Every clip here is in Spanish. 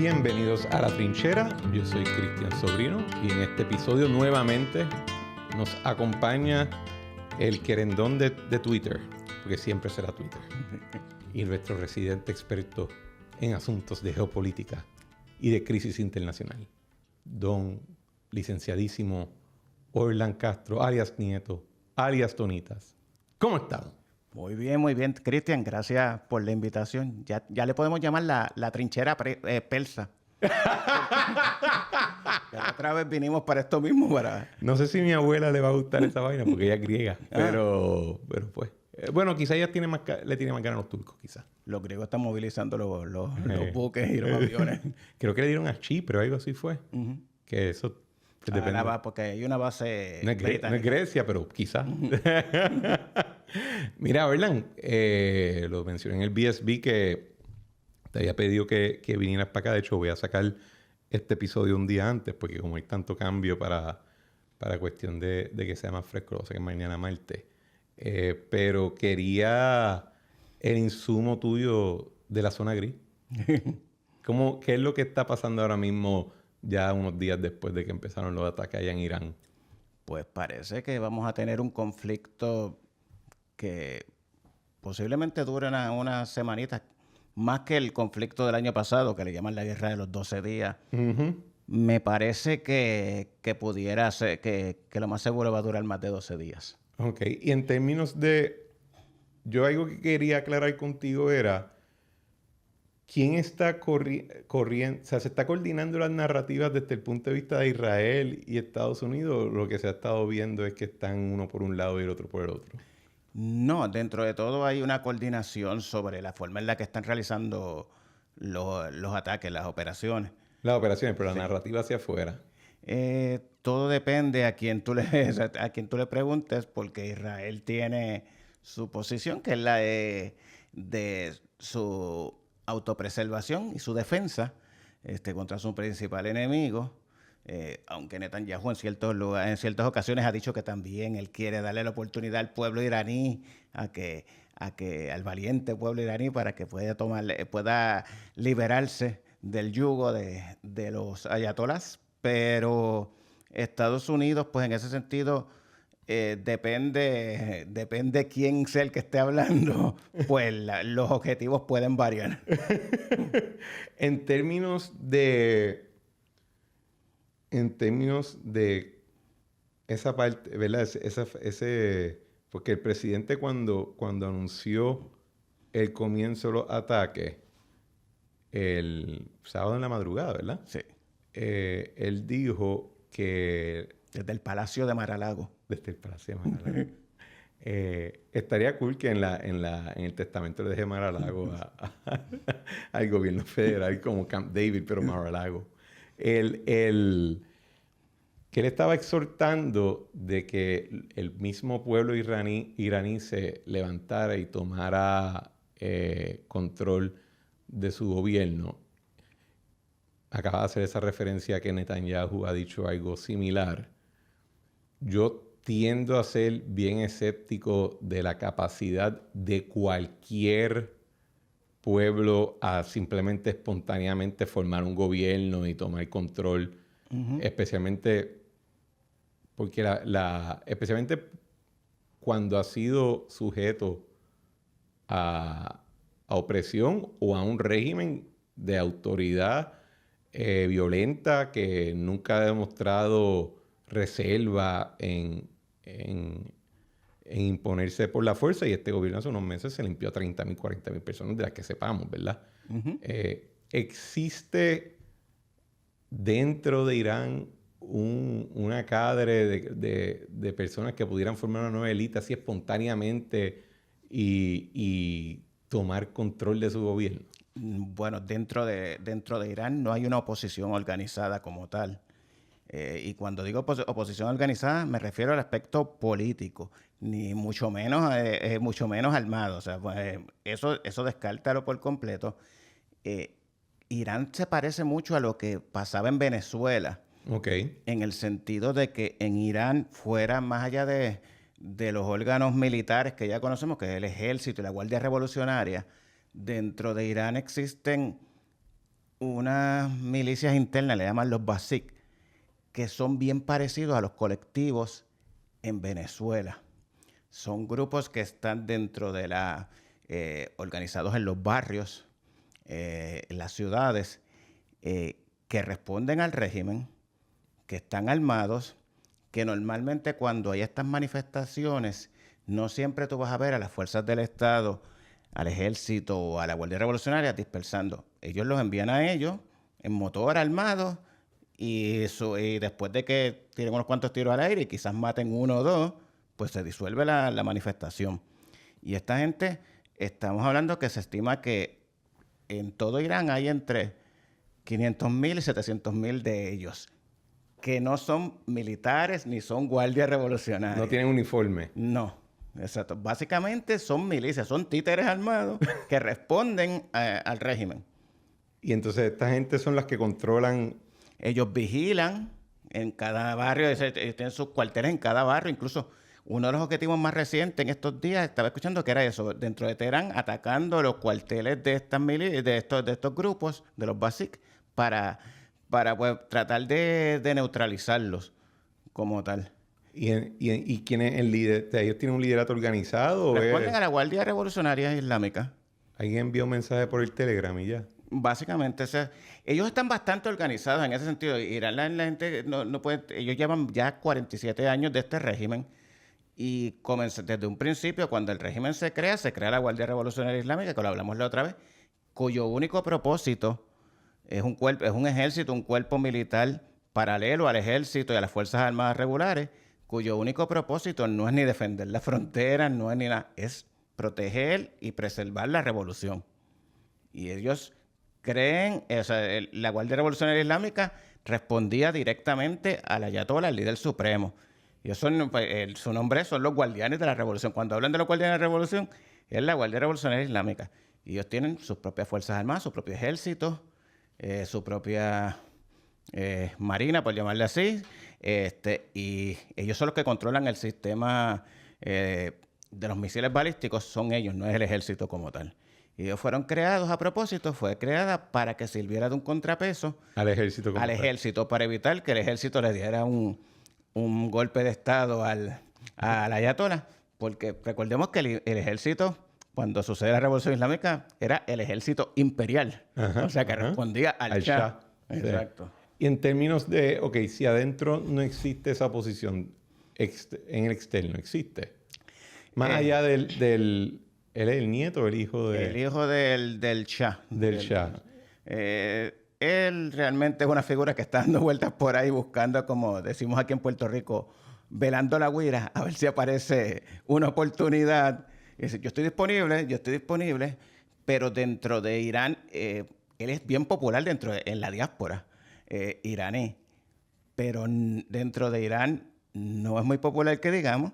Bienvenidos a La Trinchera, yo soy Cristian Sobrino y en este episodio nuevamente nos acompaña el querendón de Twitter, porque siempre será Twitter, y nuestro residente experto en asuntos de geopolítica y de crisis internacional, don licenciadísimo Orlan Castro, alias Nieto, alias Tonitas. ¿Cómo están? Muy bien, Cristian. Gracias por la invitación. Ya le podemos llamar la trinchera persa. Ya otra vez vinimos para esto mismo. No sé si a mi abuela le va a gustar esa vaina porque ella es griega, pero pues. Bueno, quizá ella le tiene más ganas a los turcos, quizás. Los griegos están movilizando los buques y los aviones. Creo que le dieron a Chipre o algo así fue. Que eso depende. Porque hay una base no es Grecia, pero quizás. Mira, Orlan, lo mencioné en el BSB que te había pedido que vinieras para acá. De hecho, voy a sacar este episodio un día antes porque como hay tanto cambio para cuestión de que sea más fresco, lo sé que mañana martes. Pero quería el insumo tuyo de la zona gris. ¿Qué es lo que está pasando ahora mismo ya unos días después de que empezaron los ataques allá en Irán? Pues parece que vamos a tener un conflicto que posiblemente dure unas semanitas, más que el conflicto del año pasado, que le llaman la guerra de los 12 días. Me parece que pudiera ser, que lo más seguro va a durar más de 12 días. Ok, y en términos de... Yo algo que quería aclarar contigo era... ¿Quién está corriendo? O sea, ¿se está coordinando las narrativas desde el punto de vista de Israel y Estados Unidos? Lo que se ha estado viendo es que están uno por un lado y el otro por el otro. No, dentro de todo hay una coordinación sobre la forma en la que están realizando los ataques, las operaciones. Las operaciones, pero la narrativa hacia afuera. Todo depende a quien tú le preguntes, porque Israel tiene su posición, que es la de su autopreservación y su defensa contra su principal enemigo. Aunque Netanyahu en ciertas ocasiones ha dicho que también él quiere darle la oportunidad al pueblo iraní, al valiente pueblo iraní, para que pueda liberarse del yugo de los ayatolás. Pero Estados Unidos, pues en ese sentido, depende quién sea el que esté hablando, pues los objetivos pueden variar. En términos de esa parte, ¿verdad? Porque el presidente cuando anunció el comienzo de los ataques, el sábado en la madrugada, ¿verdad? Sí. Él dijo que... Desde el Palacio de Mar-a-Lago. Desde el Palacio de Mar-a-Lago. Estaría cool que en el testamento le deje Mar-a-Lago al gobierno federal como Camp David, pero Mar-a-Lago. Que él estaba exhortando de que el mismo pueblo iraní se levantara y tomara control de su gobierno. Acaba de hacer esa referencia a que Netanyahu ha dicho algo similar. Yo tiendo a ser bien escéptico de la capacidad de cualquier pueblo a simplemente espontáneamente formar un gobierno y tomar control, especialmente porque especialmente cuando ha sido sujeto a opresión o a un régimen de autoridad violenta que nunca ha demostrado reserva en imponerse por la fuerza, y este gobierno hace unos meses se limpió a 30,000, 40,000 personas, de las que sepamos, ¿verdad? ¿Existe dentro de Irán una cadre de personas que pudieran formar una nueva élite así espontáneamente y tomar control de su gobierno? Bueno, dentro de Irán no hay una oposición organizada como tal. Y cuando digo oposición organizada, me refiero al aspecto político, ni mucho menos armado. O sea, pues, eso descártalo por completo. Irán se parece mucho a lo que pasaba en Venezuela. Okay. En el sentido de que en Irán, fuera más allá de los órganos militares que ya conocemos, que es el ejército y la Guardia Revolucionaria, dentro de Irán existen unas milicias internas, le llaman los BASIC, que son bien parecidos a los colectivos en Venezuela. Son grupos que están dentro de organizados en los barrios, en las ciudades, que responden al régimen, que están armados, que normalmente cuando hay estas manifestaciones, no siempre tú vas a ver a las fuerzas del Estado, al ejército o a la Guardia Revolucionaria dispersando. Ellos los envían a ellos en motor armados y después de que tiren unos cuantos tiros al aire y quizás maten uno o dos, pues se disuelve la manifestación. Y esta gente, estamos hablando que se estima que en todo Irán hay entre 500,000 y 700,000 de ellos, que no son militares ni son guardias revolucionarios. No tienen uniforme. No, exacto. Básicamente son milicias, son títeres armados que responden al régimen. Y entonces esta gente son las que controlan. Ellos vigilan en cada barrio, ellos tienen sus cuarteles en cada barrio. Incluso uno de los objetivos más recientes en estos días, estaba escuchando que era eso, dentro de Teherán, atacando los cuarteles de estos grupos, de los BASIC, para pues, tratar de neutralizarlos como tal. ¿Y quién es el líder? ¿Ellos tienen un liderato organizado? Responden a la Guardia Revolucionaria Islámica. ¿Alguien envió un mensaje por el Telegram y ya? Básicamente, o sea, ellos están bastante organizados en ese sentido. Irán, la gente no puede, ellos llevan ya 47 años de este régimen y desde un principio, cuando el régimen se crea la Guardia Revolucionaria Islámica, que lo hablamos la otra vez, cuyo único propósito es un ejército, un cuerpo militar paralelo al ejército y a las Fuerzas Armadas regulares, cuyo único propósito no es ni defender la frontera, no es ni nada, es proteger y preservar la revolución. Y ellos creen, o sea, la Guardia Revolucionaria Islámica respondía directamente al ayatolá, al líder supremo. Y su nombre son los guardianes de la revolución. Cuando hablan de los guardianes de la revolución, es la Guardia Revolucionaria Islámica. Y ellos tienen sus propias fuerzas armadas, su propio ejército, su propia marina, por llamarle así. Y ellos son los que controlan el sistema de los misiles balísticos, son ellos, no es el ejército como tal. Y ellos fueron creados a propósito, fue creada para que sirviera de un contrapeso al ejército, para evitar que el ejército le diera un golpe de estado al ayatolá, porque recordemos que el ejército, cuando sucede la Revolución Islámica, era el ejército imperial, o sea que respondía al Shah. Exacto. Y en términos de, si adentro no existe esa posición, en el externo existe. Más allá del él es el nieto o el hijo de... El hijo del Shah. Del Shah. Él realmente es una figura que está dando vueltas por ahí buscando, como decimos aquí en Puerto Rico, velando la guira, a ver si aparece una oportunidad. Y dice, yo estoy disponible, pero dentro de Irán, él es bien popular en la diáspora iraní, pero dentro de Irán no es muy popular que digamos,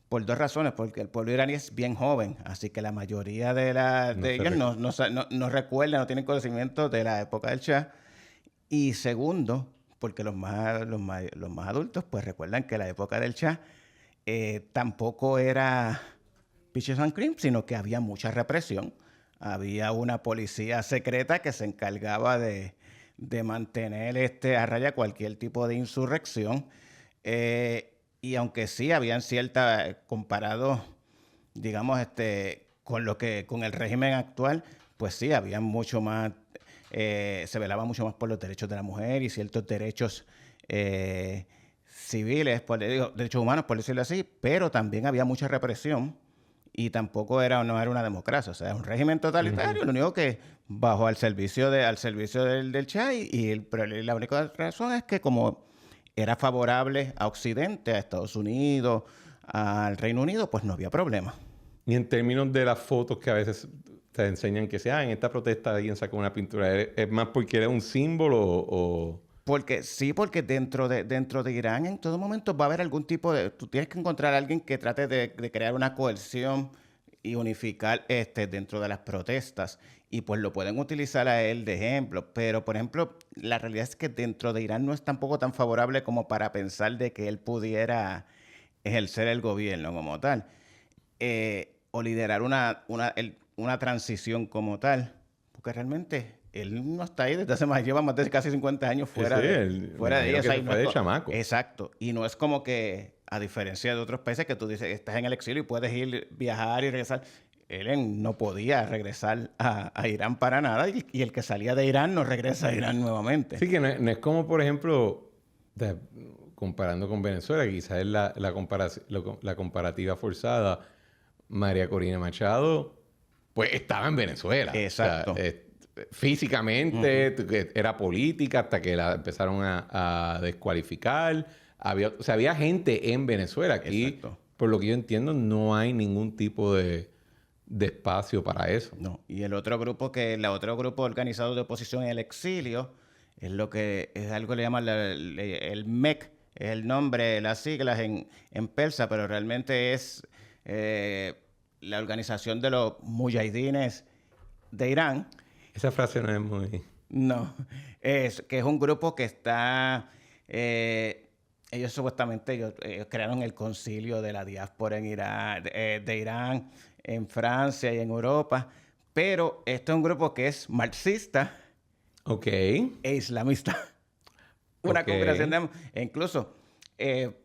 por dos razones, porque el pueblo iraní es bien joven, así que la mayoría de ellos no recuerdan, no tienen conocimiento de la época del Shah. Y segundo, porque los más adultos pues recuerdan que la época del Shah tampoco era peaches and cream, sino que había mucha represión. Había una policía secreta que se encargaba de mantener a raya cualquier tipo de insurrección. Y aunque sí habían comparado, digamos, con el régimen actual, pues sí, había mucho más, se velaba mucho más por los derechos de la mujer y ciertos derechos civiles, derechos humanos, por decirlo así, pero también había mucha represión y tampoco no era una democracia, o sea, un régimen totalitario, lo único que bajó al servicio del Shah pero la única razón es que como era favorable a Occidente, a Estados Unidos, al Reino Unido, pues no había problema. Y en términos de las fotos que a veces te enseñan que en esta protesta alguien sacó una pintura, ¿es más porque era un símbolo o...? Porque dentro de Irán en todo momento va a haber algún tipo de... Tú tienes que encontrar a alguien que trate de crear una coerción y unificar dentro de las protestas. Y pues lo pueden utilizar a él de ejemplo. Pero, por ejemplo, la realidad es que dentro de Irán no es tampoco tan favorable como para pensar de que él pudiera ejercer el gobierno como tal. O liderar una transición como tal. Porque realmente él no está ahí desde hace más, lleva más de casi 50 años fuera fuera de ellos. O sea, Fue de chamaco. Exacto. Y no es como que, a diferencia de otros países que tú dices, estás en el exilio y puedes ir, viajar y regresar. Él no podía regresar a Irán para nada y el que salía de Irán no regresa a Irán nuevamente. Sí, que no es como, por ejemplo, comparando con Venezuela, que quizás es la comparativa forzada. María Corina Machado, pues estaba en Venezuela. Exacto. O sea, físicamente, era política hasta que la empezaron a descualificar. Había gente en Venezuela. Aquí, Exacto. por lo que yo entiendo, no hay ningún tipo de espacio para eso. No. Y el otro grupo el otro grupo organizado de oposición en el exilio es lo que es algo que le llaman el MEC, es el nombre, las siglas en persa, pero realmente es la organización de los mujahidines de Irán. Esa frase no es muy... No, es que es un grupo que está... ellos supuestamente ellos crearon el concilio de la diáspora en Irán, de Irán, en Francia y en Europa, pero esto es un grupo que es marxista e islamista. Una combinación de... E incluso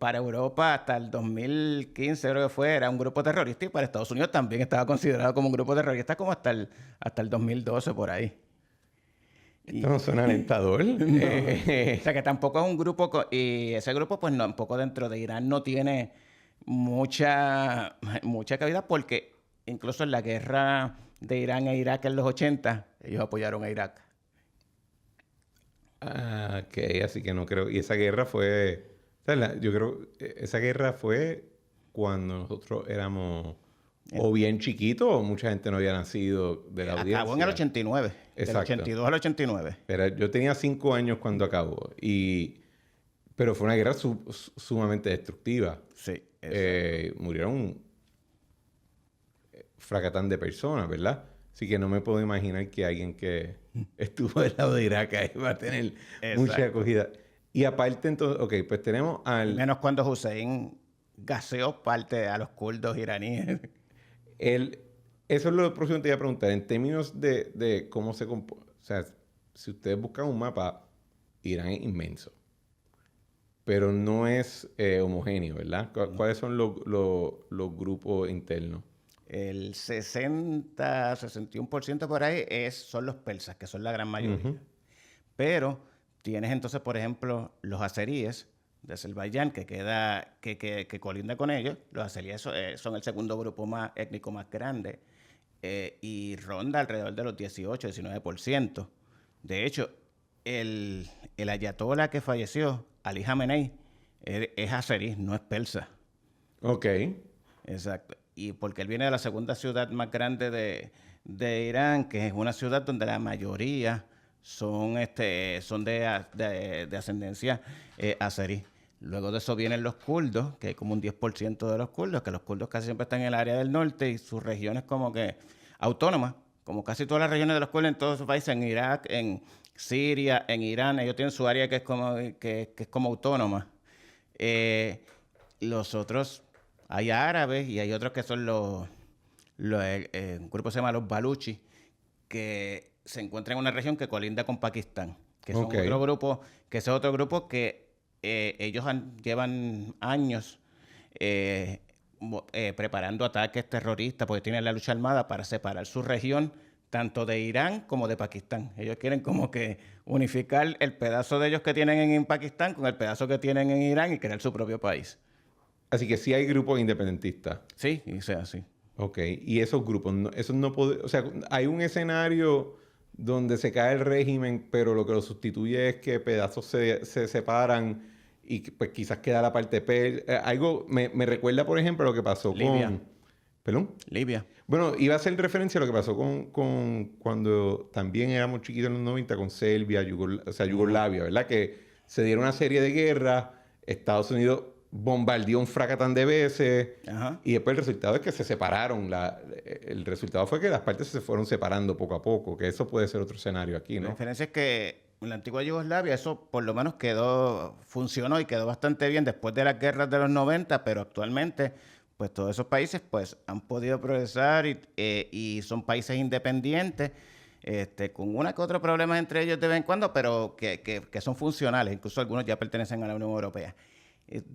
para Europa hasta el 2015 creo que fue, era un grupo terrorista y para Estados Unidos también estaba considerado como un grupo terrorista como hasta el 2012 por ahí. Esto no suena alentador. No. O sea que tampoco es un grupo, y ese grupo pues no, un poco dentro de Irán no tiene mucha cabida porque incluso en la guerra de Irán e Irak en los 80, ellos apoyaron a Irak. Ok, así que no creo. Y esa guerra fue... O sea, yo creo esa guerra fue cuando nosotros éramos o bien chiquitos o mucha gente no había nacido de la audiencia. Acabó en el 89. Exacto. Del 82 al 89. Pero yo tenía 5 años cuando acabó. Pero fue una guerra sumamente destructiva. Sí. Murieron fracatán de personas, ¿verdad? Así que no me puedo imaginar que alguien que estuvo del lado de Irak ahí va a tener mucha acogida. Y aparte, entonces, ok, pues tenemos al... Menos cuando Hussein gaseó parte a los kurdos iraníes. Eso es lo próximo que te iba a preguntar. En términos de cómo se compone... O sea, si ustedes buscan un mapa, Irán es inmenso. Pero no es homogéneo, ¿verdad? ¿Cuáles son los grupos internos? El 61% por ahí son los persas, que son la gran mayoría. Pero tienes entonces, por ejemplo, los azeríes de Azerbaiyán, que colinda con ellos. Los azeríes son el segundo grupo étnico más grande y ronda alrededor de los 18-19%. De hecho, el ayatollah que falleció, Ali Khamenei, es azerí, no es persa. Ok. Exacto. Y porque él viene de la segunda ciudad más grande de Irán, que es una ciudad donde la mayoría son de ascendencia azerí. Luego de eso vienen los kurdos, que hay como un 10% de los kurdos, que los kurdos casi siempre están en el área del norte y sus regiones como que autónomas, como casi todas las regiones de los kurdos en todos sus países, en Irak, en Siria, en Irán, ellos tienen su área que es como autónoma. Los otros, hay árabes y hay otros que son un grupo se llama los baluchi, que se encuentra en una región que colinda con Pakistán, que son otro grupo, que ellos llevan años preparando ataques terroristas porque tienen la lucha armada para separar su región tanto de Irán como de Pakistán. Ellos quieren como que unificar el pedazo de ellos que tienen en Pakistán con el pedazo que tienen en Irán y crear su propio país. Así que sí hay grupos independentistas. Sí, y sea así. Ok, y esos grupos, o sea, hay un escenario donde se cae el régimen, pero lo que lo sustituye es que pedazos se separan y pues quizás queda la parte algo me recuerda, por ejemplo, lo que pasó Libia. con... ¿Perdón? Libia. Bueno, iba a hacer referencia a lo que pasó con cuando también éramos chiquitos en los 90 con Serbia, Yugoslavia, ¿verdad? Que se dieron una serie de guerras, Estados Unidos bombardeó un fracatán de veces. Ajá. Y después el resultado es que se separaron. El resultado fue que las partes se fueron separando poco a poco, que eso puede ser otro escenario aquí, ¿no? La diferencia es que en la antigua Yugoslavia eso por lo menos funcionó y quedó bastante bien después de las guerras de los 90, pero actualmente pues todos esos países pues han podido progresar y son países independientes con una que otro problema entre ellos de vez en cuando, pero que son funcionales. Incluso algunos ya pertenecen a la Unión Europea.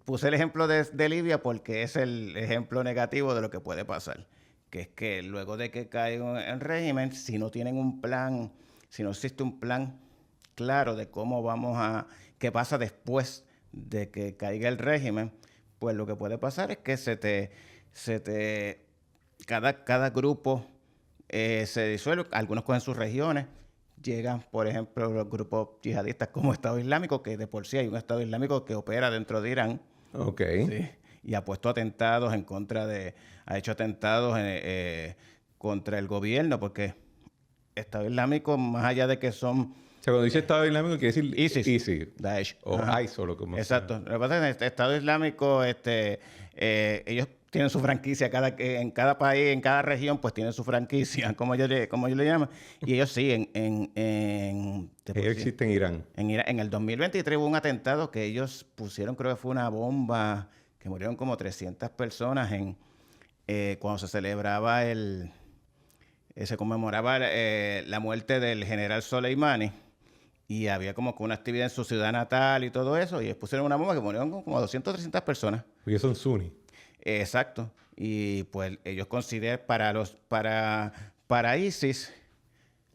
Puse el ejemplo de Libia porque es el ejemplo negativo de lo que puede pasar. Que es que luego de que caiga el régimen, si no tienen un plan, si no existe un plan claro de cómo qué pasa después de que caiga el régimen, pues lo que puede pasar es que cada grupo se disuelve, algunos cogen sus regiones, llegan, por ejemplo, los grupos yihadistas como Estado Islámico, que de por sí hay un Estado Islámico que opera dentro de Irán. Ok. Sí, y ha puesto atentados ha hecho atentados contra el gobierno, porque Estado Islámico, más allá de que son O sea, cuando dice Estado Islámico quiere decir ISIS, Daesh. O Ajá. ISIL, o como Exacto. Lo que pasa es que el Estado Islámico, ellos tienen su franquicia en cada país, en cada región, pues tienen su franquicia, como ellos le llaman. Y ellos sí, Ellos existen en Irán. En el 2023 hubo un atentado que ellos pusieron, creo que fue una bomba, que murieron como 300 personas cuando se celebraba se conmemoraba la muerte del general Soleimani. Y había como que una actividad en su ciudad natal y todo eso. Y ellos pusieron una bomba que murieron como 200 o 300 personas. Porque son sunni. Exacto. Y pues ellos consideran para ISIS,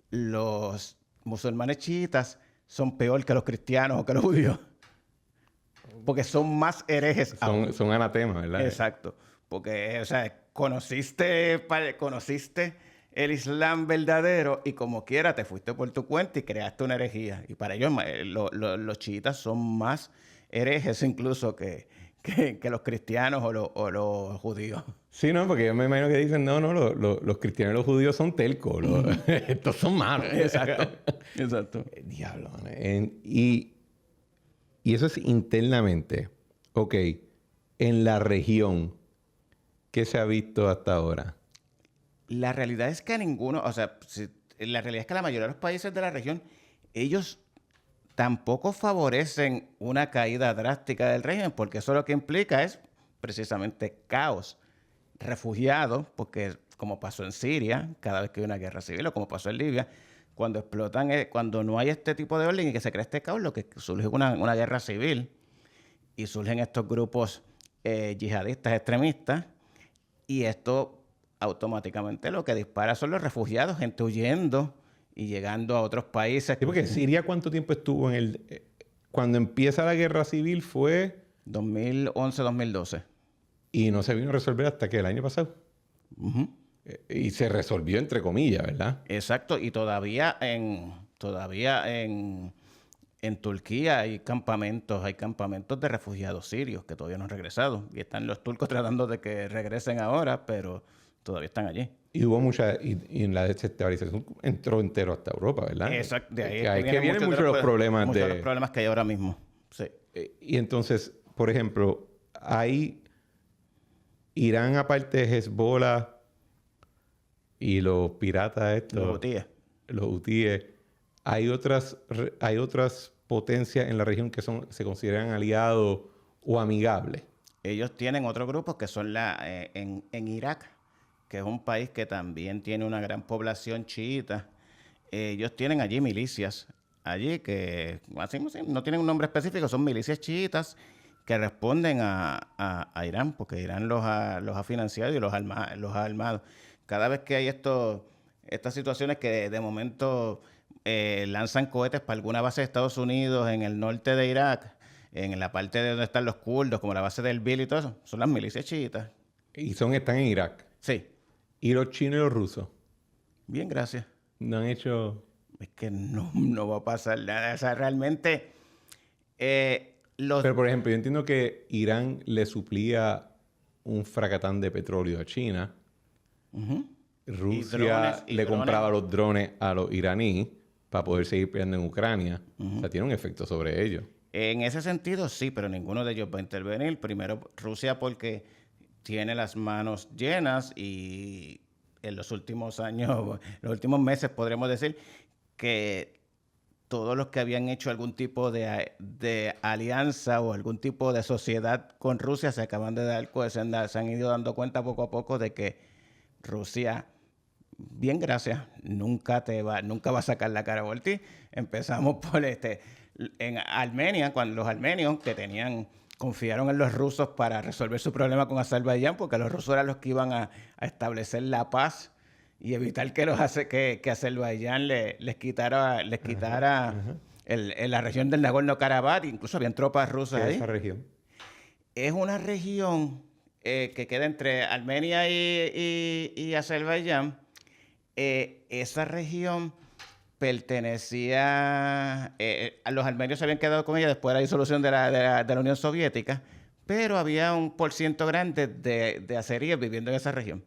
los musulmanes chiitas son peor que los cristianos o que los judíos. Porque son más herejes aún. Son anatemas, ¿verdad? Exacto. Porque, o sea, conociste el Islam verdadero y como quiera te fuiste por tu cuenta y creaste una herejía. Y para ellos los chiitas son más herejes incluso que los cristianos o los judíos. Sí, no, porque yo me imagino que dicen, no, los cristianos y los judíos son telcos. Estos son malos. Exacto. Exacto. Diablo. Y eso es internamente. Ok. En la región, ¿qué se ha visto hasta ahora? La realidad es que la realidad es que la mayoría de los países de la región, ellos tampoco favorecen una caída drástica del régimen, porque eso lo que implica es precisamente caos, refugiados, porque como pasó en Siria, cada vez que hay una guerra civil, o como pasó en Libia, cuando no hay este tipo de orden y que se crea este caos, lo que surge es una guerra civil y surgen estos grupos yihadistas extremistas, y esto automáticamente lo que dispara son los refugiados, gente huyendo y llegando a otros países. Sí, porque Siria, ¿cuánto tiempo estuvo cuando empieza la guerra civil fue 2011-2012. Y no se vino a resolver hasta que el año pasado. Uh-huh. Y se resolvió entre comillas, ¿verdad? Exacto. Y todavía en Turquía hay campamentos de refugiados sirios que todavía no han regresado. Y están los turcos tratando de que regresen ahora, pero todavía están allí. Y hubo y en la desestabilización entró entero hasta Europa, ¿verdad? Exacto. De ahí es que vienen muchos de los problemas muchos de los problemas que hay ahora mismo. Sí. Y entonces, por ejemplo, hay Irán, aparte de Hezbollah y los piratas estos, los hutíes, hay otras potencias en la región que se consideran aliados o amigables. Ellos tienen otro grupo que son en Irak, que es un país que también tiene una gran población chiita. Ellos tienen allí milicias, que así, no tienen un nombre específico, son milicias chiitas que responden a Irán, porque Irán los ha financiado y los ha armado. Cada vez que hay estas situaciones que de momento lanzan cohetes para alguna base de Estados Unidos en el norte de Irak, en la parte de donde están los kurdos, como la base del Bil y todo eso, son las milicias chiitas. ¿Y están en Irak? Sí. ¿Y los chinos y los rusos? Bien, gracias. No han hecho... Es que no va a pasar nada. O sea, realmente... Pero, por ejemplo, yo entiendo que Irán le suplía un fracatán de petróleo a China. Uh-huh. Rusia le compraba los drones a los iraníes para poder seguir peleando en Ucrania. Uh-huh. O sea, tiene un efecto sobre ellos. En ese sentido, sí, pero ninguno de ellos va a intervenir. Primero, Rusia porque tiene las manos llenas y en los últimos años, los últimos meses, podremos decir que todos los que habían hecho algún tipo de alianza o algún tipo de sociedad con Rusia se acaban de se han ido dando cuenta poco a poco de que Rusia bien, gracias. Nunca va a sacar la cara por ti. Empezamos por en Armenia, cuando los armenios confiaron en los rusos para resolver su problema con Azerbaiyán, porque los rusos eran los que iban a establecer la paz y evitar que Azerbaiyán les quitara la región del Nagorno-Karabaj. Incluso habían tropas rusas ¿Qué es ahí. esa región? Es una región que queda entre Armenia y Azerbaiyán. Esa región pertenecía a los armenios, se habían quedado con ella después de la disolución de la Unión Soviética, pero había un porciento grande de azeríes viviendo en esa región.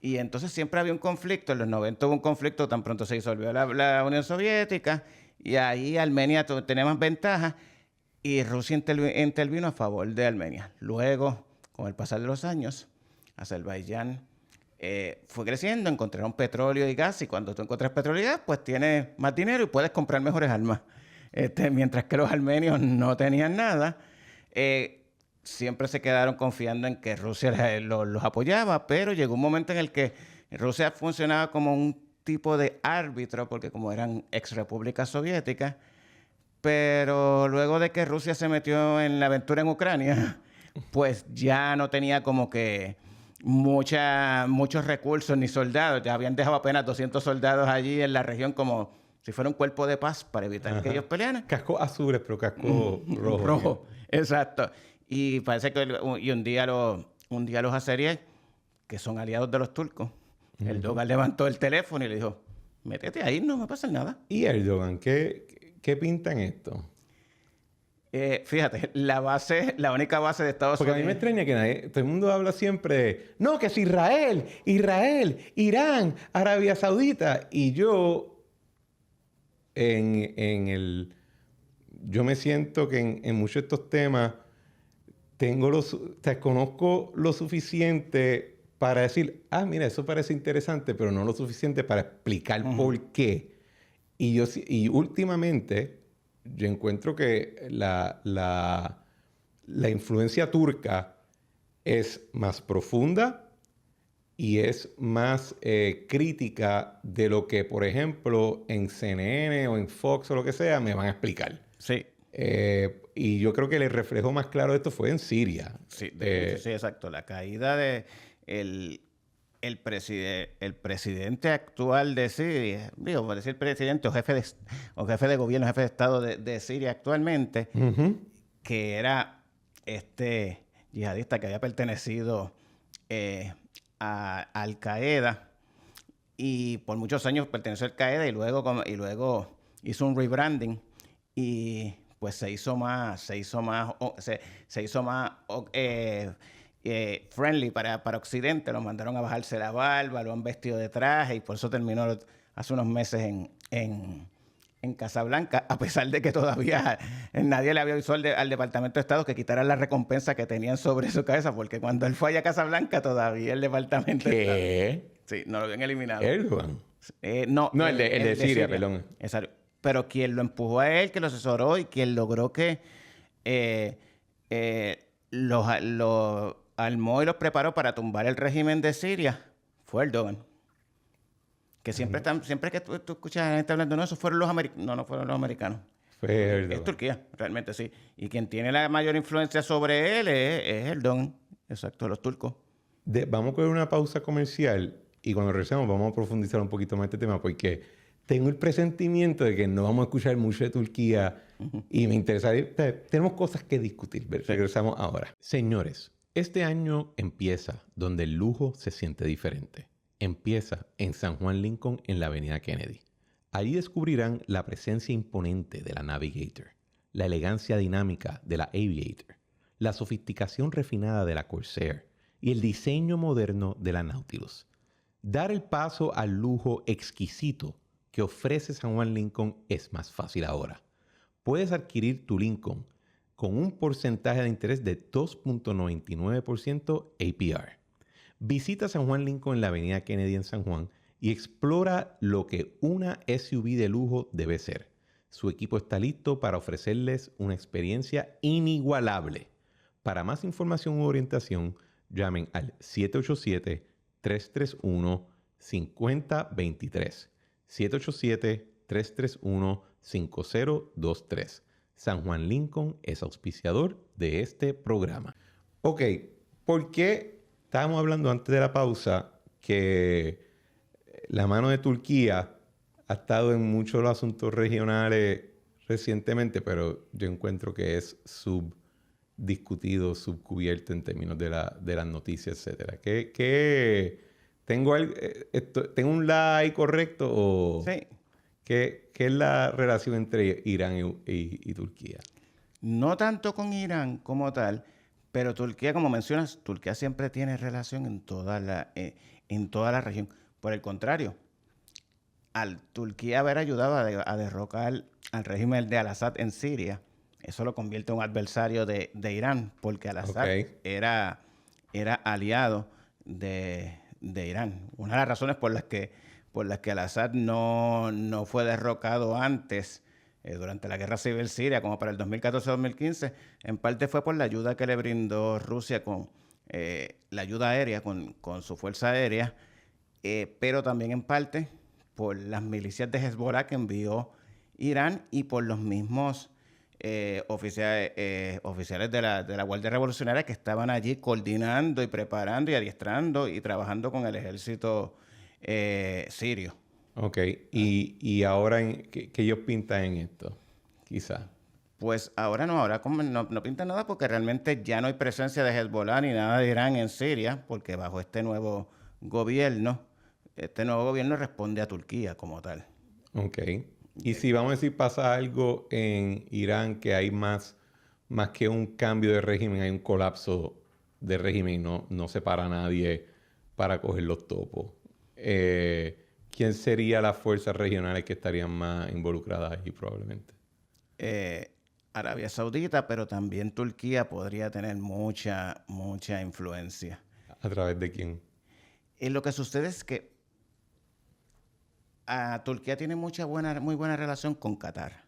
Y entonces siempre había un conflicto. En los 90 hubo un conflicto, tan pronto se disolvió la Unión Soviética, y ahí Armenia tenía más ventaja, y Rusia intervino a favor de Armenia. Luego, con el pasar de los años, Azerbaiyán fue creciendo, encontraron petróleo y gas, y cuando tú encuentras petróleo y gas, pues tienes más dinero y puedes comprar mejores armas. Mientras que los armenios no tenían nada, siempre se quedaron confiando en que Rusia los apoyaba, pero llegó un momento en el que Rusia funcionaba como un tipo de árbitro, porque como eran ex repúblicas soviéticas, pero luego de que Rusia se metió en la aventura en Ucrania, pues ya no tenía como que muchos recursos ni soldados. Ya habían dejado apenas 200 soldados allí en la región como si fuera un cuerpo de paz para evitar que ellos pelearan. Casco azules, pero casco rojo. Rojo, exacto. Y parece que un día los azeríes, que son aliados de los turcos, Erdogan levantó el teléfono y le dijo, métete ahí, no me pasa nada. ¿Y Erdogan? ¿Qué pinta en esto? Fíjate, la única base de Estados Porque Unidos... a mí me extraña que todo el mundo habla siempre de, no, que es Israel, Irán, Arabia Saudita. Y yo, yo me siento que en muchos de estos temas conozco lo suficiente para decir, mira, eso parece interesante, pero no lo suficiente para explicar por qué. Y últimamente yo encuentro que la influencia turca es más profunda y es más crítica de lo que, por ejemplo, en CNN o en Fox o lo que sea, me van a explicar. Sí. Y yo creo que el reflejo más claro de esto fue en Siria. Sí, sí, exacto. La caída el presidente actual de Siria, digo, por decir presidente o jefe de gobierno, jefe de Estado de Siria actualmente, que era este yihadista que había pertenecido a Al-Qaeda y por muchos años perteneció a Al-Qaeda y luego hizo un rebranding y pues se hizo más friendly para Occidente. Lo mandaron a bajarse la barba, lo han vestido de traje y por eso terminó hace unos meses en Casablanca, a pesar de que todavía nadie le había avisado al Departamento de Estado que quitaran la recompensa que tenían sobre su cabeza, porque cuando él fue allá a Casablanca todavía el Departamento de Estado... ¿Qué? Sí, no lo habían eliminado. ¿Erdogan? No, el de Siria, perdón. Exacto. Pero quien lo empujó a él, que lo asesoró y quien logró que los armó y los preparó para tumbar el régimen de Siria fue Erdogan. Que siempre que tú escuchas a la gente hablando, no, esos fueron los americanos. No fueron los americanos. Fue Erdogan. Es Turquía, realmente sí. Y quien tiene la mayor influencia sobre él es Erdogan. Exacto, los turcos. Vamos a coger una pausa comercial y cuando regresemos vamos a profundizar un poquito más este tema porque tengo el presentimiento de que no vamos a escuchar mucho de Turquía y me interesaría... Tenemos cosas que discutir. Regresamos ahora. Señores, este año empieza donde el lujo se siente diferente. Empieza en San Juan Lincoln en la avenida Kennedy. Allí descubrirán la presencia imponente de la Navigator, la elegancia dinámica de la Aviator, la sofisticación refinada de la Corsair y el diseño moderno de la Nautilus. Dar el paso al lujo exquisito que ofrece San Juan Lincoln es más fácil ahora. Puedes adquirir tu Lincoln con un porcentaje de interés de 2.99% APR. Visita San Juan Lincoln en la avenida Kennedy en San Juan y explora lo que una SUV de lujo debe ser. Su equipo está listo para ofrecerles una experiencia inigualable. Para más información u orientación, llamen al 787-331-0000 5023. 787-331-5023. San Juan Lincoln es auspiciador de este programa. Ok, ¿por qué estábamos hablando antes de la pausa que la mano de Turquía ha estado en muchos de los asuntos regionales recientemente, pero yo encuentro que es subdiscutido, subcubierto en términos de las noticias, etcétera? ¿Tengo un like correcto o Sí. qué es la relación entre Irán y Turquía? No tanto con Irán como tal, pero Turquía, como mencionas, Turquía siempre tiene relación en toda la región. Por el contrario, al Turquía haber ayudado a derrocar al régimen de Al-Assad en Siria, eso lo convierte en un adversario de Irán, porque Al-Assad era aliado de Irán. Una de las razones por las que Al-Assad no fue derrocado antes, durante la guerra civil siria, como para el 2014-2015, en parte fue por la ayuda que le brindó Rusia con la ayuda aérea, con su fuerza aérea, pero también en parte por las milicias de Hezbollah que envió Irán y por los mismos oficiales de la Guardia Revolucionaria que estaban allí coordinando y preparando y adiestrando y trabajando con el ejército sirio. Ok, y ahora, ¿qué ellos pintan en esto? Quizás. Pues ahora no pinta nada porque realmente ya no hay presencia de Hezbollah ni nada de Irán en Siria, porque bajo este nuevo gobierno responde a Turquía como tal. Ok. Y si vamos a decir pasa algo en Irán que hay más que un cambio de régimen, hay un colapso de régimen y no se para nadie para coger los topos. ¿Quién serían las fuerzas regionales que estarían más involucradas ahí probablemente? Arabia Saudita, pero también Turquía podría tener mucha influencia. ¿A través de quién? Lo que sucede es que Turquía tiene muy buena relación con Qatar.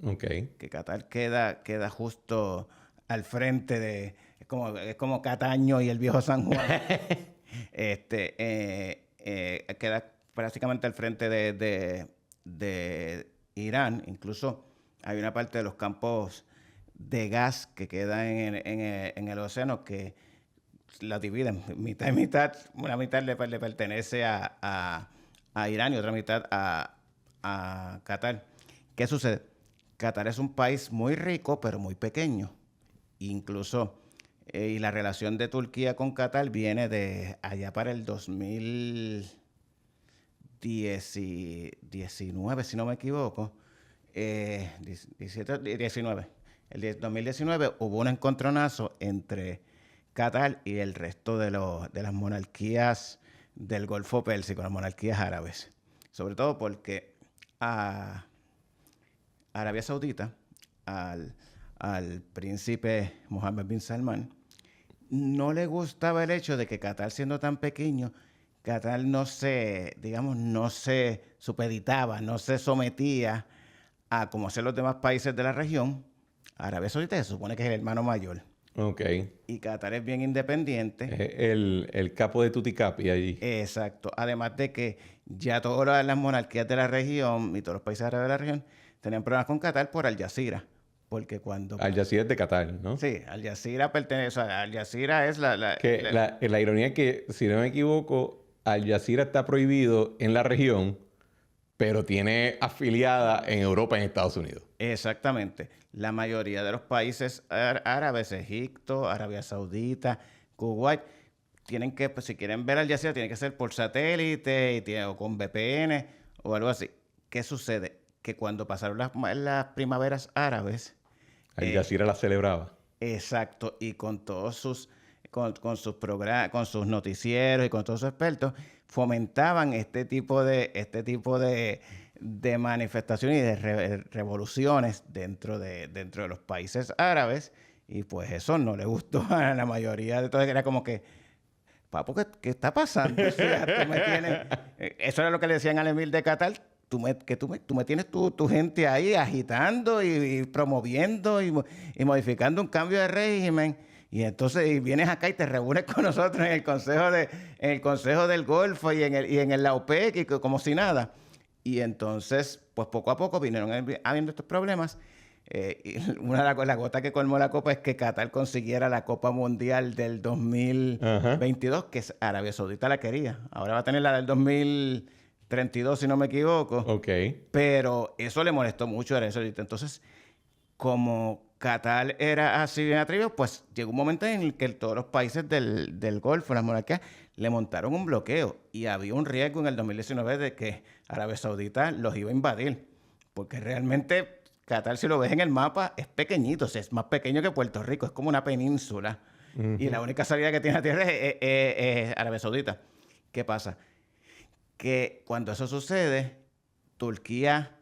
Ok. Que Qatar queda justo al frente de... Es como Cataño y el viejo San Juan. Queda prácticamente al frente de Irán. Incluso hay una parte de los campos de gas que quedan en el océano que la dividen mitad y mitad. Una mitad le pertenece a Irán y otra mitad a Qatar. ¿Qué sucede? Qatar es un país muy rico, pero muy pequeño. Incluso, y la relación de Turquía con Qatar viene de allá para el 2019, si no me equivoco. 19. El 2019 hubo un encontronazo entre Qatar y el resto de las monarquías del Golfo Pérsico, las monarquías árabes. Sobre todo porque a Arabia Saudita, al príncipe Mohammed bin Salman, no le gustaba el hecho de que Qatar, siendo tan pequeño, Qatar no se supeditaba, no se sometía a como hacen los demás países de la región. Arabia Saudita se supone que es el hermano mayor. Ok. Y Qatar es bien independiente. El capo de Tuticapi allí. Exacto. Además de que ya todas las monarquías de la región y todos los países árabes de la región tenían problemas con Qatar por Al Jazeera. Porque cuando... Al Jazeera es de Qatar, ¿no? Sí, Al Jazeera pertenece... O sea, Al Jazeera es la ironía es que, si no me equivoco, Al Jazeera está prohibido en la región, pero tiene afiliada en Europa y en Estados Unidos. Exactamente. La mayoría de los países árabes, Egipto, Arabia Saudita, Kuwait, tienen que, pues, si quieren ver Al Jazeera, tiene que ser por satélite o con VPN o algo así. ¿Qué sucede? Que cuando pasaron las primaveras árabes... Al Jazeera la celebraba. Exacto. Y con todos sus programas, con sus noticieros y con todos sus expertos, fomentaban este tipo de manifestaciones y de revoluciones dentro de los países árabes, y pues eso no le gustó a la mayoría de todos. Era como que, papo, ¿qué está pasando? O sea, tú me tienes... Eso era lo que le decían al emir de Qatar. Tú me tienes tu gente ahí agitando y promoviendo y modificando un cambio de régimen, Y entonces vienes acá y te reúnes con nosotros en el Consejo del Golfo y en la OPEC y como si nada. Y entonces, pues poco a poco vinieron habiendo estos problemas. Y la gota que colmó la copa es que Qatar consiguiera la Copa Mundial del 2022, Ajá. que Arabia Saudita la quería. Ahora va a tener la del 2032, si no me equivoco. Ok. Pero eso le molestó mucho a Arabia Saudita. Entonces, como Qatar era así bien atrevido, pues llegó un momento en el que todos los países del Golfo, las monarquías, le montaron un bloqueo. Y había un riesgo en el 2019 de que Arabia Saudita los iba a invadir. Porque realmente Qatar, si lo ves en el mapa, es pequeñito. O sea, es más pequeño que Puerto Rico. Es como una península. Y la única salida que tiene a tierra es Arabia Saudita. ¿Qué pasa? Que cuando eso sucede, Turquía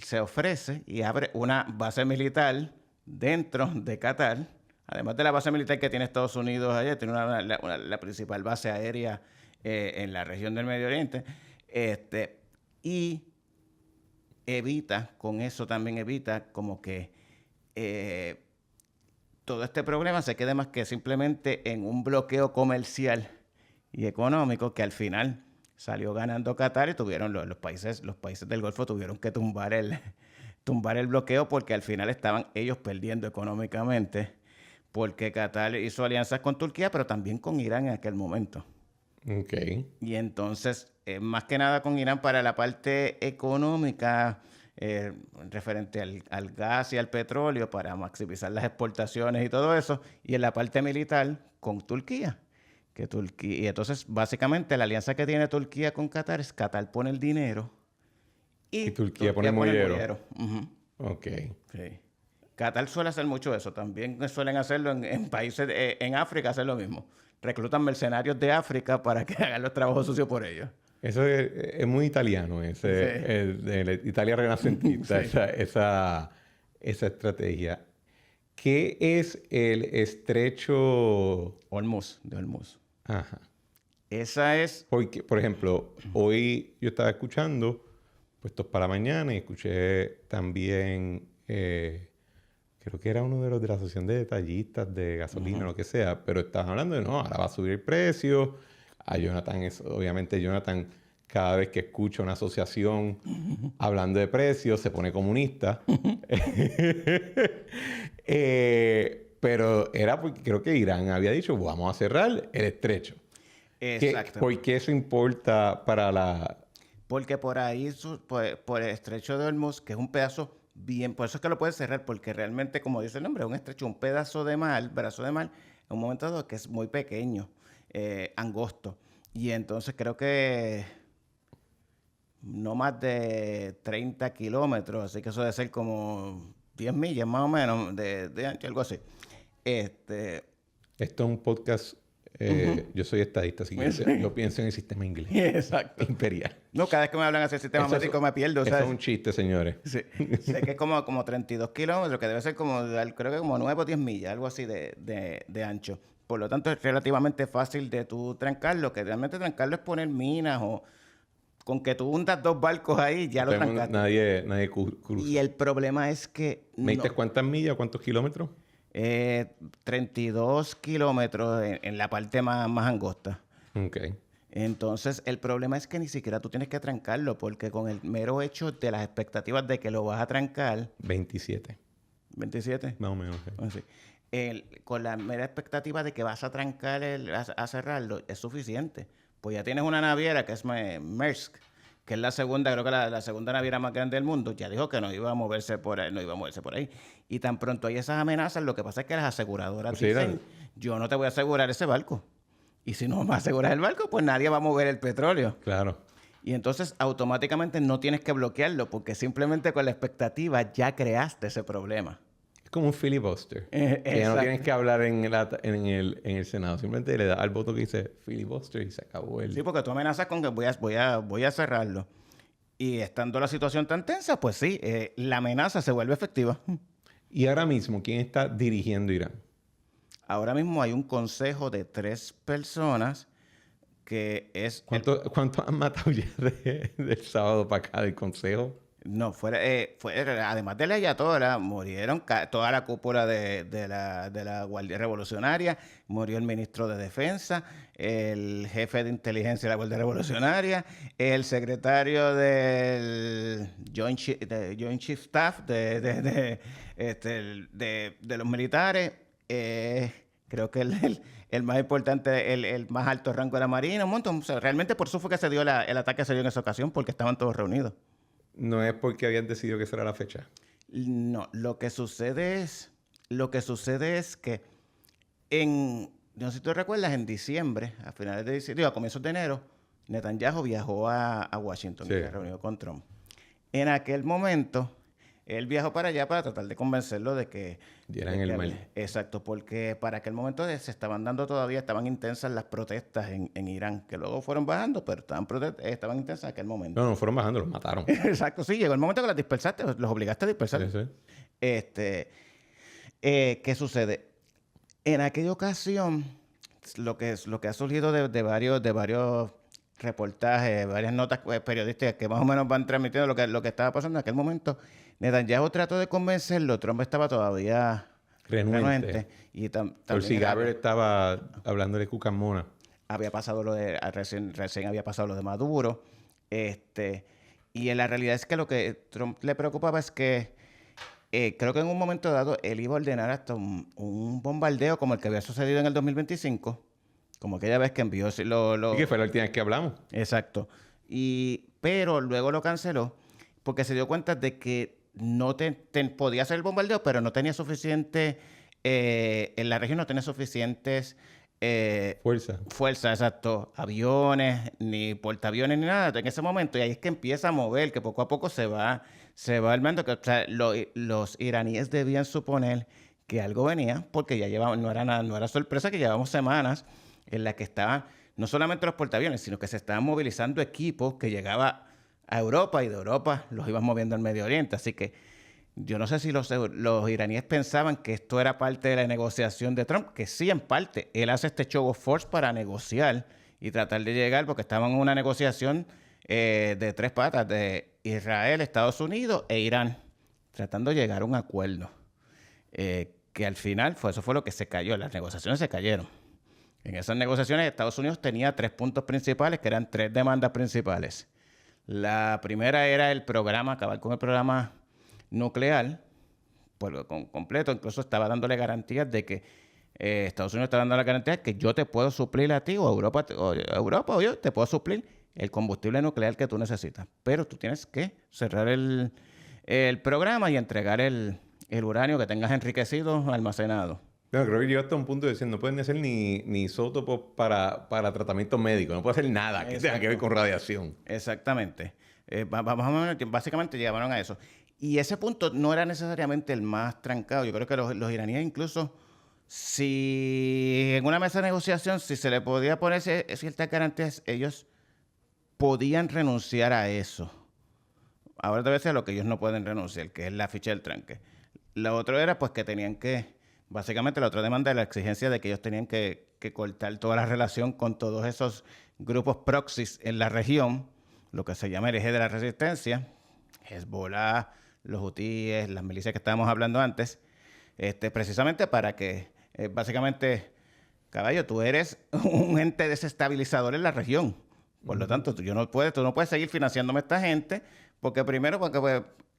se ofrece y abre una base militar dentro de Qatar, además de la base militar que tiene Estados Unidos allá, tiene la principal base aérea en la región del Medio Oriente, y con eso también evita como que todo este problema se quede más que simplemente en un bloqueo comercial y económico que al final salió ganando Qatar y tuvieron los países del Golfo tuvieron que tumbar el bloqueo porque al final estaban ellos perdiendo económicamente porque Qatar hizo alianzas con Turquía, pero también con Irán en aquel momento. Ok. Y entonces, más que nada con Irán para la parte económica, referente al gas y al petróleo, para maximizar las exportaciones y todo eso, y en la parte militar con Turquía. Y entonces, básicamente, la alianza que tiene Turquía con Qatar es Qatar pone el dinero Y y Turquía pone el mollero. Ujú. Ok. Sí. Qatar suele hacer mucho eso. También suelen hacerlo en países, en África hacen lo mismo. Reclutan mercenarios de África para que hagan los trabajos sucios por ellos. Eso es muy italiano, de Italia renacentista, Sí. esa estrategia. ¿Qué es el estrecho? De Hormuz. Ajá. Esa es... Porque, por ejemplo, hoy yo estaba escuchando Puestos para Mañana y escuché también, creo que era uno de los de la Asociación de Detallistas de Gasolina, lo que sea, pero estaban hablando de, no, ahora va a subir el precio. A Jonathan, obviamente Jonathan, cada vez que escucha una asociación hablando de precios, se pone comunista. Pero era porque creo que Irán había dicho, vamos a cerrar el estrecho. Exacto. ¿Por qué eso importa para la...? Porque por ahí, por el estrecho de Hormuz, que es un pedazo bien... Por eso es que lo puedes cerrar, porque realmente, como dice el nombre, es un estrecho, un pedazo de mar, brazo de mar, en un momento dado que es muy pequeño, angosto. Y entonces creo que no más de 30 kilómetros, así que eso debe ser como 10 millas más o menos de ancho, algo así. Esto es un podcast... Yo soy estadista, así que yo pienso en el sistema inglés. Exacto. Imperial. No, cada vez que me hablan así del sistema métrico me pierdo. Eso es un chiste, señores. Sí. Sé que es como 32 kilómetros, que debe ser creo que como 9 o 10 millas, algo así de ancho. Por lo tanto, es relativamente fácil de tú trancarlo, que realmente trancarlo es poner minas o con que tú hundas 2 barcos ahí, ya lo trancaste. Nadie cruza. Y el problema es que... ¿Me dices cuántas millas, cuántos kilómetros? 32 kilómetros en la parte más angosta. Ok. Entonces, el problema es que ni siquiera tú tienes que trancarlo, porque con el mero hecho de las expectativas de que lo vas a trancar... 27. ¿27? Más o menos. Sí. Con la mera expectativa de que vas a trancar, a cerrarlo, es suficiente. Pues ya tienes una naviera que es Maersk, que es la segunda, creo que la segunda naviera más grande del mundo, ya dijo que no iba a moverse por ahí. Y tan pronto hay esas amenazas, lo que pasa es que las aseguradoras dicen, yo no te voy a asegurar ese barco. Y si no me aseguras el barco, pues nadie va a mover el petróleo. Claro. Y entonces automáticamente no tienes que bloquearlo, porque simplemente con la expectativa ya creaste ese problema. Es como un filibuster. Que ya no tienes que hablar en el Senado. Simplemente le das al voto que dice filibuster y se acabó el... Sí, porque tú amenazas con que voy a cerrarlo. Y estando la situación tan tensa, pues sí, la amenaza se vuelve efectiva. Y ahora mismo, ¿quién está dirigiendo Irán? Ahora mismo hay un consejo de 3 personas que es... ¿Cuánto han matado ya del sábado para acá del consejo? No, además de la ayatollah, murieron toda la cúpula de la Guardia Revolucionaria, murió el ministro de Defensa, el jefe de inteligencia de la Guardia Revolucionaria, el secretario del Joint Chief Staff de los militares, creo que el más importante, el más alto rango de la Marina, un montón. O sea, realmente por eso fue que se dio el ataque se dio en esa ocasión, porque estaban todos reunidos. No es porque habían decidido que esa era la fecha. No, lo que sucede es que no sé si tú recuerdas, en diciembre, a finales de diciembre, a comienzos de enero, Netanyahu viajó a Washington y se reunió con Trump. En aquel momento, él viajó para allá para tratar de convencerlo de que... dieran el mal. Exacto, porque para aquel momento se estaban dando todavía, estaban intensas las protestas en Irán, que luego fueron bajando, pero estaban intensas en aquel momento. No, fueron bajando, los mataron. Exacto, sí, llegó el momento que las dispersaste, los obligaste a dispersar. Sí. ¿Qué sucede? En aquella ocasión, lo que ha surgido de varios reportajes, varias notas periodísticas que más o menos van transmitiendo lo que estaba pasando en aquel momento, Netanyahu trató de convencerlo, Trump estaba todavía renuente. Y Tulsi Gabbard estaba hablando de Cucamona. Había pasado recién había pasado lo de Maduro. Y la realidad es que lo que Trump le preocupaba es que creo que en un momento dado él iba a ordenar hasta un bombardeo como el que había sucedido en el 2025, como aquella vez que envió... Y que fue la última vez que hablamos. Exacto. Pero luego lo canceló porque se dio cuenta de que no podía hacer el bombardeo, pero no tenía suficiente... en la región no tenía suficientes... Fuerza, exacto. Aviones, ni portaaviones, ni nada en ese momento. Y ahí es que empieza a mover, que poco a poco se va armando. Que, o sea, los iraníes debían suponer que algo venía, porque ya no era sorpresa que llevamos semanas en las que estaban no solamente los portaaviones, sino que se estaban movilizando equipos que llegaban a Europa y de Europa los iban moviendo al Medio Oriente. Así que yo no sé si los iraníes pensaban que esto era parte de la negociación de Trump, que sí, en parte. Él hace este show of force para negociar y tratar de llegar, porque estaban en una negociación de tres patas, de Israel, Estados Unidos e Irán, tratando de llegar a un acuerdo. Que al final, eso fue lo que se cayó, las negociaciones se cayeron. En esas negociaciones, Estados Unidos tenía 3 puntos principales, que eran 3 demandas principales. La primera era acabar con el programa nuclear completo. Incluso estaba dándole garantías de que Estados Unidos está dando la garantía de que yo te puedo suplir a ti o Europa o yo te puedo suplir el combustible nuclear que tú necesitas. Pero tú tienes que cerrar el programa y entregar el uranio que tengas enriquecido, almacenado. No, creo que llegó hasta un punto de decir, no pueden hacer ni isótopos para tratamiento médico, no puede hacer nada que tenga que ver con radiación. Exactamente. Básicamente llegaron a eso. Y ese punto no era necesariamente el más trancado. Yo creo que los iraníes incluso, si en una mesa de negociación, si se le podía poner ciertas garantías, ellos podían renunciar a eso. Ahora debe ser lo que ellos no pueden renunciar, que es la ficha del tranque. Lo otro era pues que tenían que... Básicamente la otra demanda era la exigencia de que ellos tenían que cortar toda la relación con todos esos grupos proxies en la región, lo que se llama el eje de la resistencia, Hezbollah, los hutíes, las milicias que estábamos hablando antes, precisamente para que, básicamente, caballo, tú eres un ente desestabilizador en la región. Por lo tanto, tú no puedes seguir financiándome a esta gente, porque primero, pues,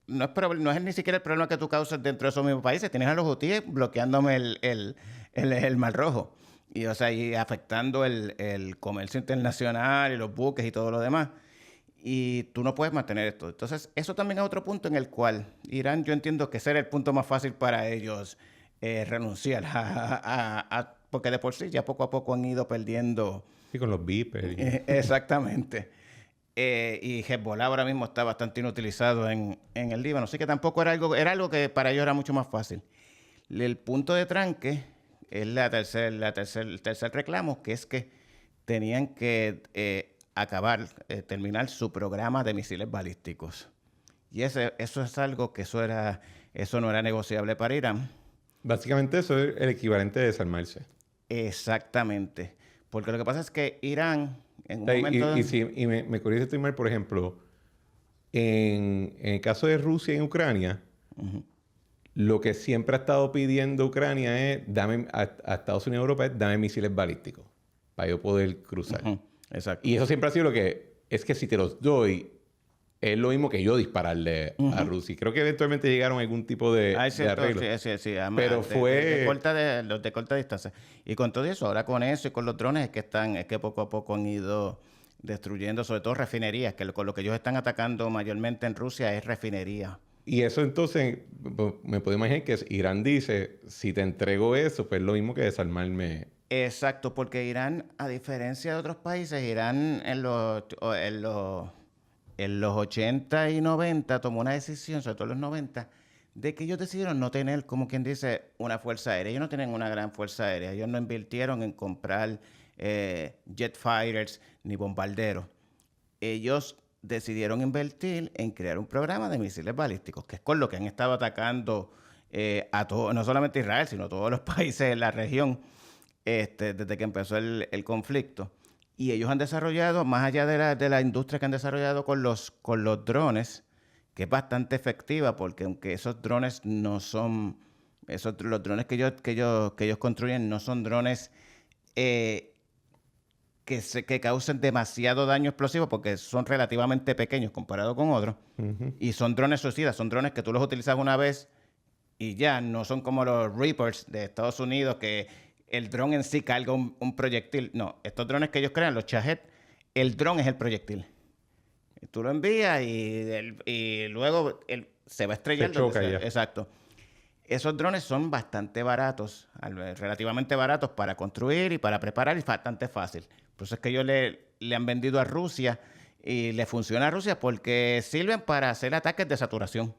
no es ni siquiera el problema que tú causas dentro de esos mismos países. Tienes a los hutíes bloqueándome el Mar Rojo. Y, o sea, y afectando el comercio internacional y los buques y todo lo demás. Y tú no puedes mantener esto. Entonces, eso también es otro punto en el cual Irán, yo entiendo que ese era el punto más fácil para ellos renunciar. Porque de por sí ya poco a poco han ido perdiendo... Sí, con los vipers. Exactamente. Y Hezbollah ahora mismo está bastante inutilizado en el Líbano. Así que tampoco era algo que para ellos era mucho más fácil. El punto de tranque es el tercer reclamo, que es que tenían que terminar su programa de misiles balísticos. Y eso es algo que eso no era negociable para Irán. Básicamente eso es el equivalente de desarmarse. Exactamente. Porque lo que pasa es que Irán... En un momento... Y me corrige si estoy mal, por ejemplo, En el caso de Rusia y Ucrania, lo que siempre ha estado pidiendo Ucrania es, a Estados Unidos y Europa, es dame misiles balísticos para yo poder cruzar. Exacto. Y eso siempre ha sido lo que... Es que si te los doy, es lo mismo que yo dispararle a Rusia. Y creo que eventualmente llegaron a algún tipo de arreglo. Sí. Pero fue... Los de corta distancia. Y con todo eso, ahora con eso y con los drones, es que poco a poco han ido destruyendo, sobre todo refinerías, que con lo que ellos están atacando mayormente en Rusia es refinería. Y eso entonces, me puedo imaginar que Irán dice, si te entrego eso, pues es lo mismo que desarmarme. Exacto, porque Irán, a diferencia de otros países, Irán en los 80 y 90 tomó una decisión, sobre todo en los 90, de que ellos decidieron no tener, como quien dice, una fuerza aérea. Ellos no tienen una gran fuerza aérea. Ellos no invirtieron en comprar jet fighters ni bombarderos. Ellos decidieron invertir en crear un programa de misiles balísticos, que es con lo que han estado atacando a todos, no solamente Israel, sino a todos los países de la región desde que empezó el conflicto. Y ellos han desarrollado, más allá de la industria que han desarrollado con los drones, que es bastante efectiva, porque aunque esos drones no son, los drones que ellos construyen no son drones que causen demasiado daño explosivo, porque son relativamente pequeños comparado con otros. Y son drones suicidas, son drones que tú los utilizas una vez y ya, no son como los Reapers de Estados Unidos, que el dron en sí carga un proyectil. No, estos drones que ellos crean, los Shahed, el dron es el proyectil. Tú lo envías y luego se va a estrellar. Se choca ya. Exacto. Esos drones son bastante baratos, relativamente baratos para construir y para preparar, y bastante fácil. Por eso es que ellos le han vendido a Rusia y le funciona a Rusia porque sirven para hacer ataques de saturación.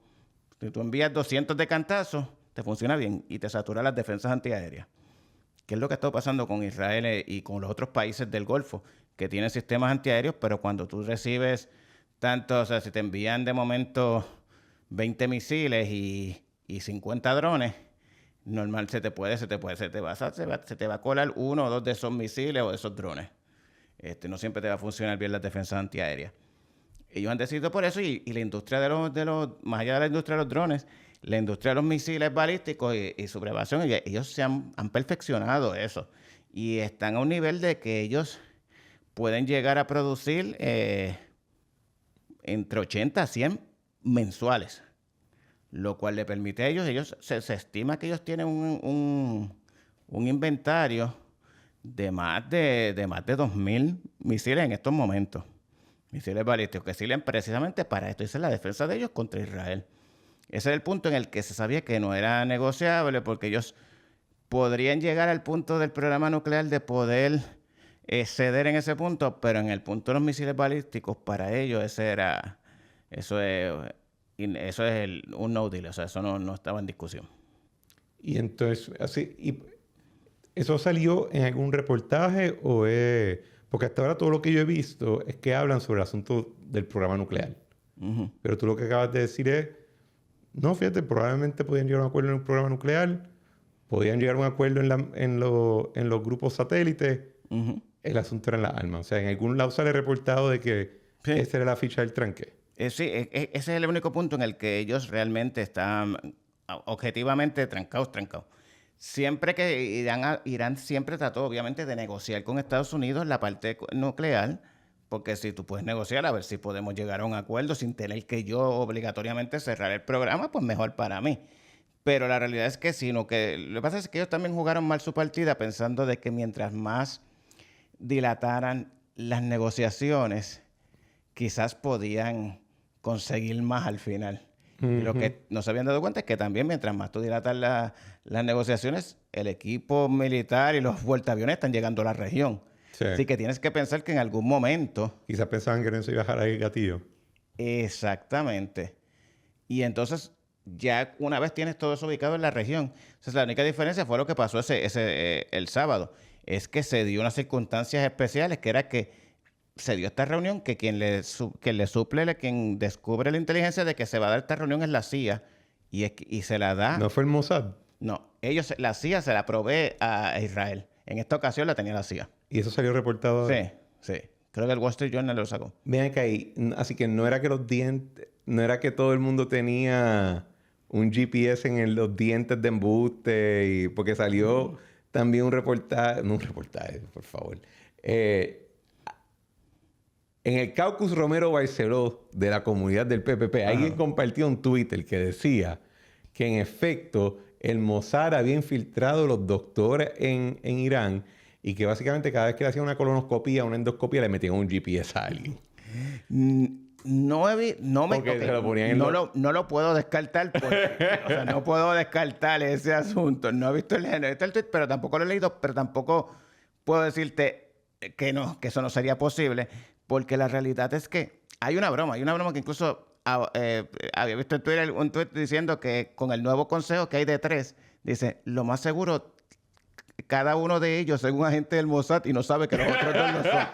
Si tú envías 200 de cantazo, te funciona bien y te satura las defensas antiaéreas. ¿Qué es lo que ha estado pasando con Israel y con los otros países del Golfo que tienen sistemas antiaéreos, pero cuando tú recibes tanto, o sea, si te envían de momento 20 misiles y 50 drones, normal se te va a colar uno o dos de esos misiles o de esos drones. No siempre te va a funcionar bien las defensas antiaéreas. Ellos han decidido por eso y la industria más allá de la industria de los drones, la industria de los misiles balísticos y sublevación, ellos se han perfeccionado eso. Y están a un nivel de que ellos pueden llegar a producir entre 80 a 100 mensuales. Lo cual le permite a ellos se estima que ellos tienen un inventario de más de 2.000 misiles en estos momentos. Misiles balísticos que sirven precisamente para esto. Esa es la defensa de ellos contra Israel. Ese es el punto en el que se sabía que no era negociable porque ellos podrían llegar al punto del programa nuclear de poder ceder en ese punto, pero en el punto de los misiles balísticos, para ellos eso es un no deal, o sea, eso no estaba en discusión. Y entonces, ¿eso salió en algún reportaje o es...? Porque hasta ahora todo lo que yo he visto es que hablan sobre el asunto del programa nuclear. Pero tú lo que acabas de decir es, no, fíjate, probablemente podían llegar a un acuerdo en el programa nuclear, podían llegar a un acuerdo en los grupos satélites, el asunto era en las armas. O sea, en algún lado sale reportado de que esa era la ficha del tranque. Sí, ese es el único punto en el que ellos realmente están objetivamente trancados. Siempre que Irán siempre trató, obviamente, de negociar con Estados Unidos la parte nuclear, porque si tú puedes negociar a ver si podemos llegar a un acuerdo sin tener que yo obligatoriamente cerrar el programa, pues mejor para mí. Pero la realidad es que sí, lo que pasa es que ellos también jugaron mal su partida pensando de que mientras más dilataran las negociaciones, quizás podían conseguir más al final. Y lo que no se habían dado cuenta es que también mientras más tú dilatas las negociaciones, el equipo militar y los vueltaaviones están llegando a la región. Sí. Así que tienes que pensar que en algún momento... Quizás pensaban que no se iba a bajar ahí el gatillo. Exactamente. Y entonces, ya una vez tienes todo eso ubicado en la región, entonces la única diferencia fue lo que pasó el sábado. Es que se dio unas circunstancias especiales, que era que se dio esta reunión, que quien descubre la inteligencia de que se va a dar esta reunión es la CIA, y se la da... ¿No fue el Mossad? No, la CIA se la provee a Israel. En esta ocasión la tenía la CIA. ¿Y eso salió reportado? Sí. Creo que el Wall Street Journal lo sacó. Ven acá ahí. Así que no era que los dientes... No era que todo el mundo tenía un GPS en los dientes de embuste. Porque salió también un reportaje... No un reportaje, por favor. En el Caucus Romero Barceló de la comunidad del PPP, alguien compartió un Twitter que decía que en efecto el Mossad había infiltrado los doctores en Irán y que básicamente cada vez que le hacían una colonoscopia, una endoscopia, le metían un GPS a alguien. No lo puedo descartar porque, o sea, no puedo descartar ese asunto. No he visto el tweet, pero tampoco lo he leído, pero tampoco puedo decirte que no, que eso no sería posible, porque la realidad es que hay una broma que incluso había visto en Twitter un tweet diciendo que con el nuevo consejo que hay de 3, dice, lo más seguro, cada uno de ellos es un agente del Mossad y no sabe que los otros dos lo son.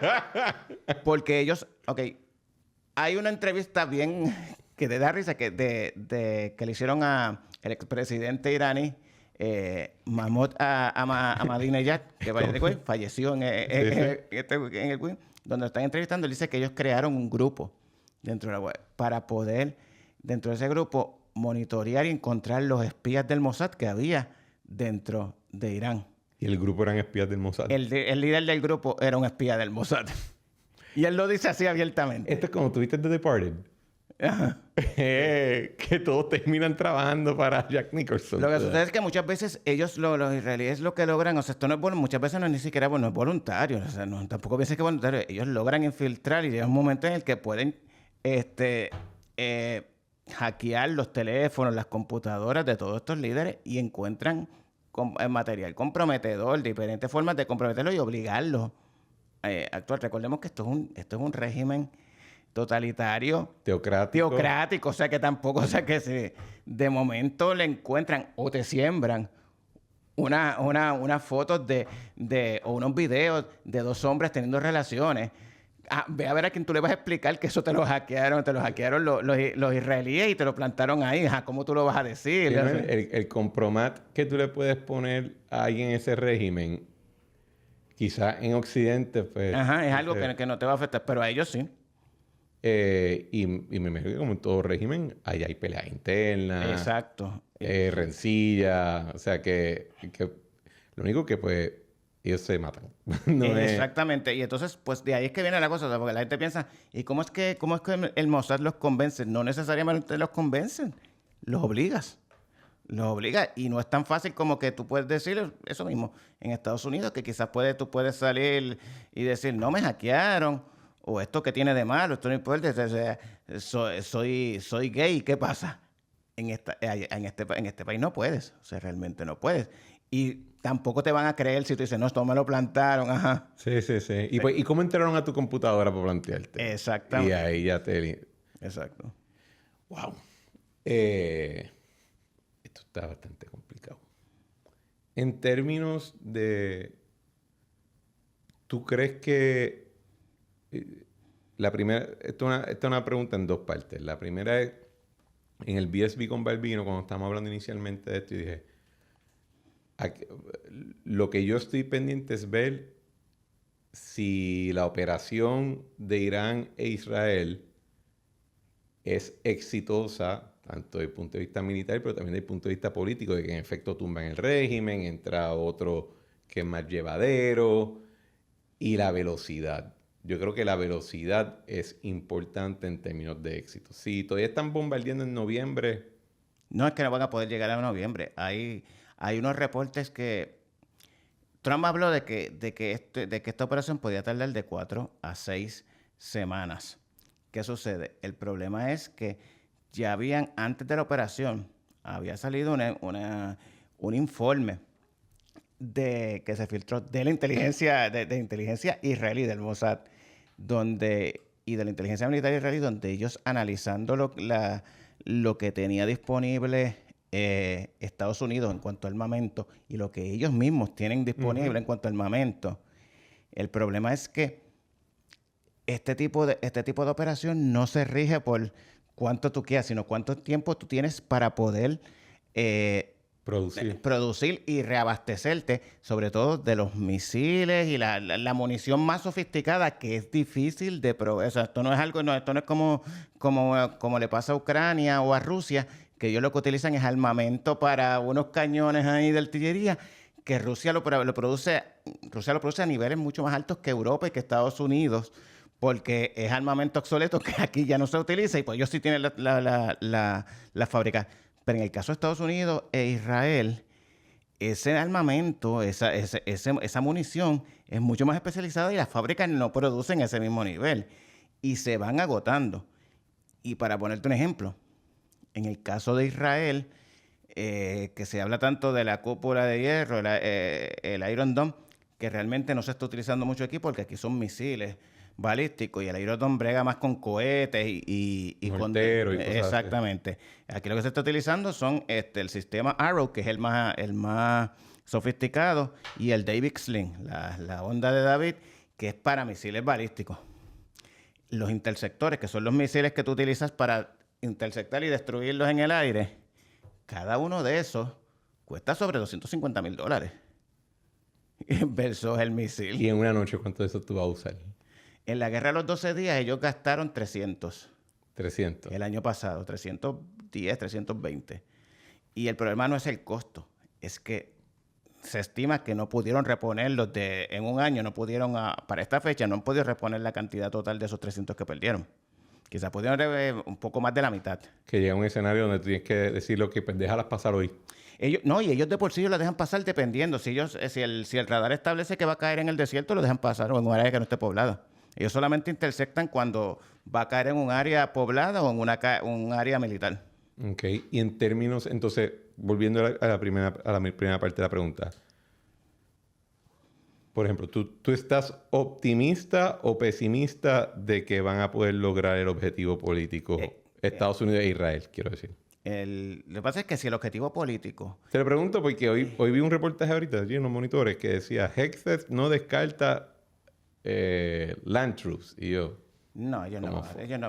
Porque ellos, hay una entrevista bien que te da risa que le hicieron al expresidente iraní Mahmoud Ahmadinejad, que falleció en el Queen, donde están entrevistando. Él dice que ellos crearon un grupo dentro de la web para poder, dentro de ese grupo, monitorear y encontrar los espías del Mossad que había dentro de Irán. ¿Y el grupo eran espías del Mossad? El líder del grupo era un espía del Mossad. Y él lo dice así abiertamente. Esto es como tuviste The Departed. Ajá. Que todos terminan trabajando para Jack Nicholson. Lo que sucede es que muchas veces ellos, los israelíes, lo que logran, o sea, esto no es bueno, muchas veces no es ni siquiera bueno, es voluntario, o sea, no, tampoco pienses que es voluntario. Ellos logran infiltrar y llega un momento en el que pueden hackear los teléfonos, las computadoras de todos estos líderes y encuentran material comprometedor, diferentes formas de comprometerlo y obligarlo a actuar. Recordemos que esto es un régimen totalitario, teocrático, o sea que tampoco, o sea que si de momento le encuentran o te siembran unas fotos o unos videos de 2 hombres teniendo relaciones. Ve a ver a quién tú le vas a explicar que eso te lo hackearon los israelíes y te lo plantaron ahí. ¿Cómo tú lo vas a decir? Sí, ¿no? El compromat que tú le puedes poner a alguien en ese régimen, quizás en Occidente, pues... es algo que no te va a afectar, pero a ellos sí. Y me imagino que como en todo régimen, ahí hay peleas internas. Exacto. Rencilla. O sea que lo único que pues ellos se matan. Exactamente. Y entonces, pues de ahí es que viene la cosa. O sea, porque la gente piensa, ¿y cómo es que el Mossad los convence? No necesariamente los convencen. Los obligas. Los obligas. Y no es tan fácil como que tú puedes decir eso mismo. En Estados Unidos, que quizás tú puedes salir y decir, no, me hackearon. O esto que tiene de malo, esto no importa, soy gay, ¿qué pasa? En este país no puedes, o sea, realmente no puedes. Y tampoco te van a creer si tú dices, no, esto me lo plantaron, ajá. Sí. ¿Y cómo entraron a tu computadora para plantearte? Exactamente. Y ahí ya te... Exacto. Wow. Esto está bastante complicado. En términos de... ¿Tú crees que... La primera, esta es una pregunta en 2 partes. La primera es, en el BSB con Balbino, cuando estábamos hablando inicialmente de esto, y dije, lo que yo estoy pendiente es ver si la operación de Irán e Israel es exitosa, tanto desde el punto de vista militar, pero también desde el punto de vista político, de que en efecto tumban el régimen, entra otro que es más llevadero, y la velocidad. Yo creo que la velocidad es importante en términos de éxito. Si todavía están bombardeando en noviembre... No es que no van a poder llegar a noviembre. Hay unos reportes que... Trump habló de que esta operación podía tardar de 4 a 6 semanas. ¿Qué sucede? El problema es que ya habían, antes de la operación, había salido un informe que se filtró de la inteligencia, de inteligencia israelí, del Mossad, y de la inteligencia militar israelí, donde ellos analizando lo que tenía disponible Estados Unidos en cuanto al armamento y lo que ellos mismos tienen disponible en cuanto al armamento. El problema es que este tipo de operación no se rige por cuánto tú quieras, sino cuánto tiempo tú tienes para poder producir y reabastecerte, sobre todo de los misiles y la munición más sofisticada que es difícil de proveer. O sea, esto no es algo, esto no es como le pasa a Ucrania o a Rusia, que ellos lo que utilizan es armamento para unos cañones ahí de artillería, que Rusia lo produce a niveles mucho más altos que Europa y que Estados Unidos, porque es armamento obsoleto que aquí ya no se utiliza y pues ellos sí tienen la fábrica. Pero en el caso de Estados Unidos e Israel, ese armamento, esa munición es mucho más especializada y las fábricas no producen ese mismo nivel y se van agotando. Y para ponerte un ejemplo, en el caso de Israel, que se habla tanto de la cúpula de hierro, el Iron Dome, que realmente no se está utilizando mucho aquí porque aquí son misiles balísticos y el Iron Dome brega más con cohetes y mortero y cosas exactamente. Así. Aquí lo que se está utilizando son el sistema Arrow, que es el más sofisticado, y el David Sling, la onda de David, que es para misiles balísticos. Los interceptores, que son los misiles que tú utilizas para interceptar y destruirlos en el aire, cada uno de esos cuesta sobre $250,000 versus el misil. ¿Y en una noche cuánto de eso tú vas a usar? En la guerra de los 12 días ellos gastaron 300. 300. El año pasado, 310, 320. Y el problema no es el costo, es que se estima que no pudieron reponerlos en un año, para esta fecha, no han podido reponer la cantidad total de esos 300 que perdieron. Quizás pudieron un poco más de la mitad. Que llega un escenario donde tú tienes que decir lo que déjalas pasar hoy. Y ellos de por sí las dejan pasar dependiendo. Si el radar establece que va a caer en el desierto, lo dejan pasar o en un área que no esté poblada. Ellos solamente interceptan cuando va a caer en un área poblada o en un área militar. Ok. Y en términos, entonces, volviendo a la primera parte de la pregunta. Por ejemplo, ¿tú estás optimista o pesimista de que van a poder lograr el objetivo político Estados Unidos e Israel, quiero decir? Lo que pasa es que si el objetivo político... Te lo pregunto porque hoy vi un reportaje ahorita allí en los monitores que decía Hexeth no descarta land troops. Y yo... No, ellos no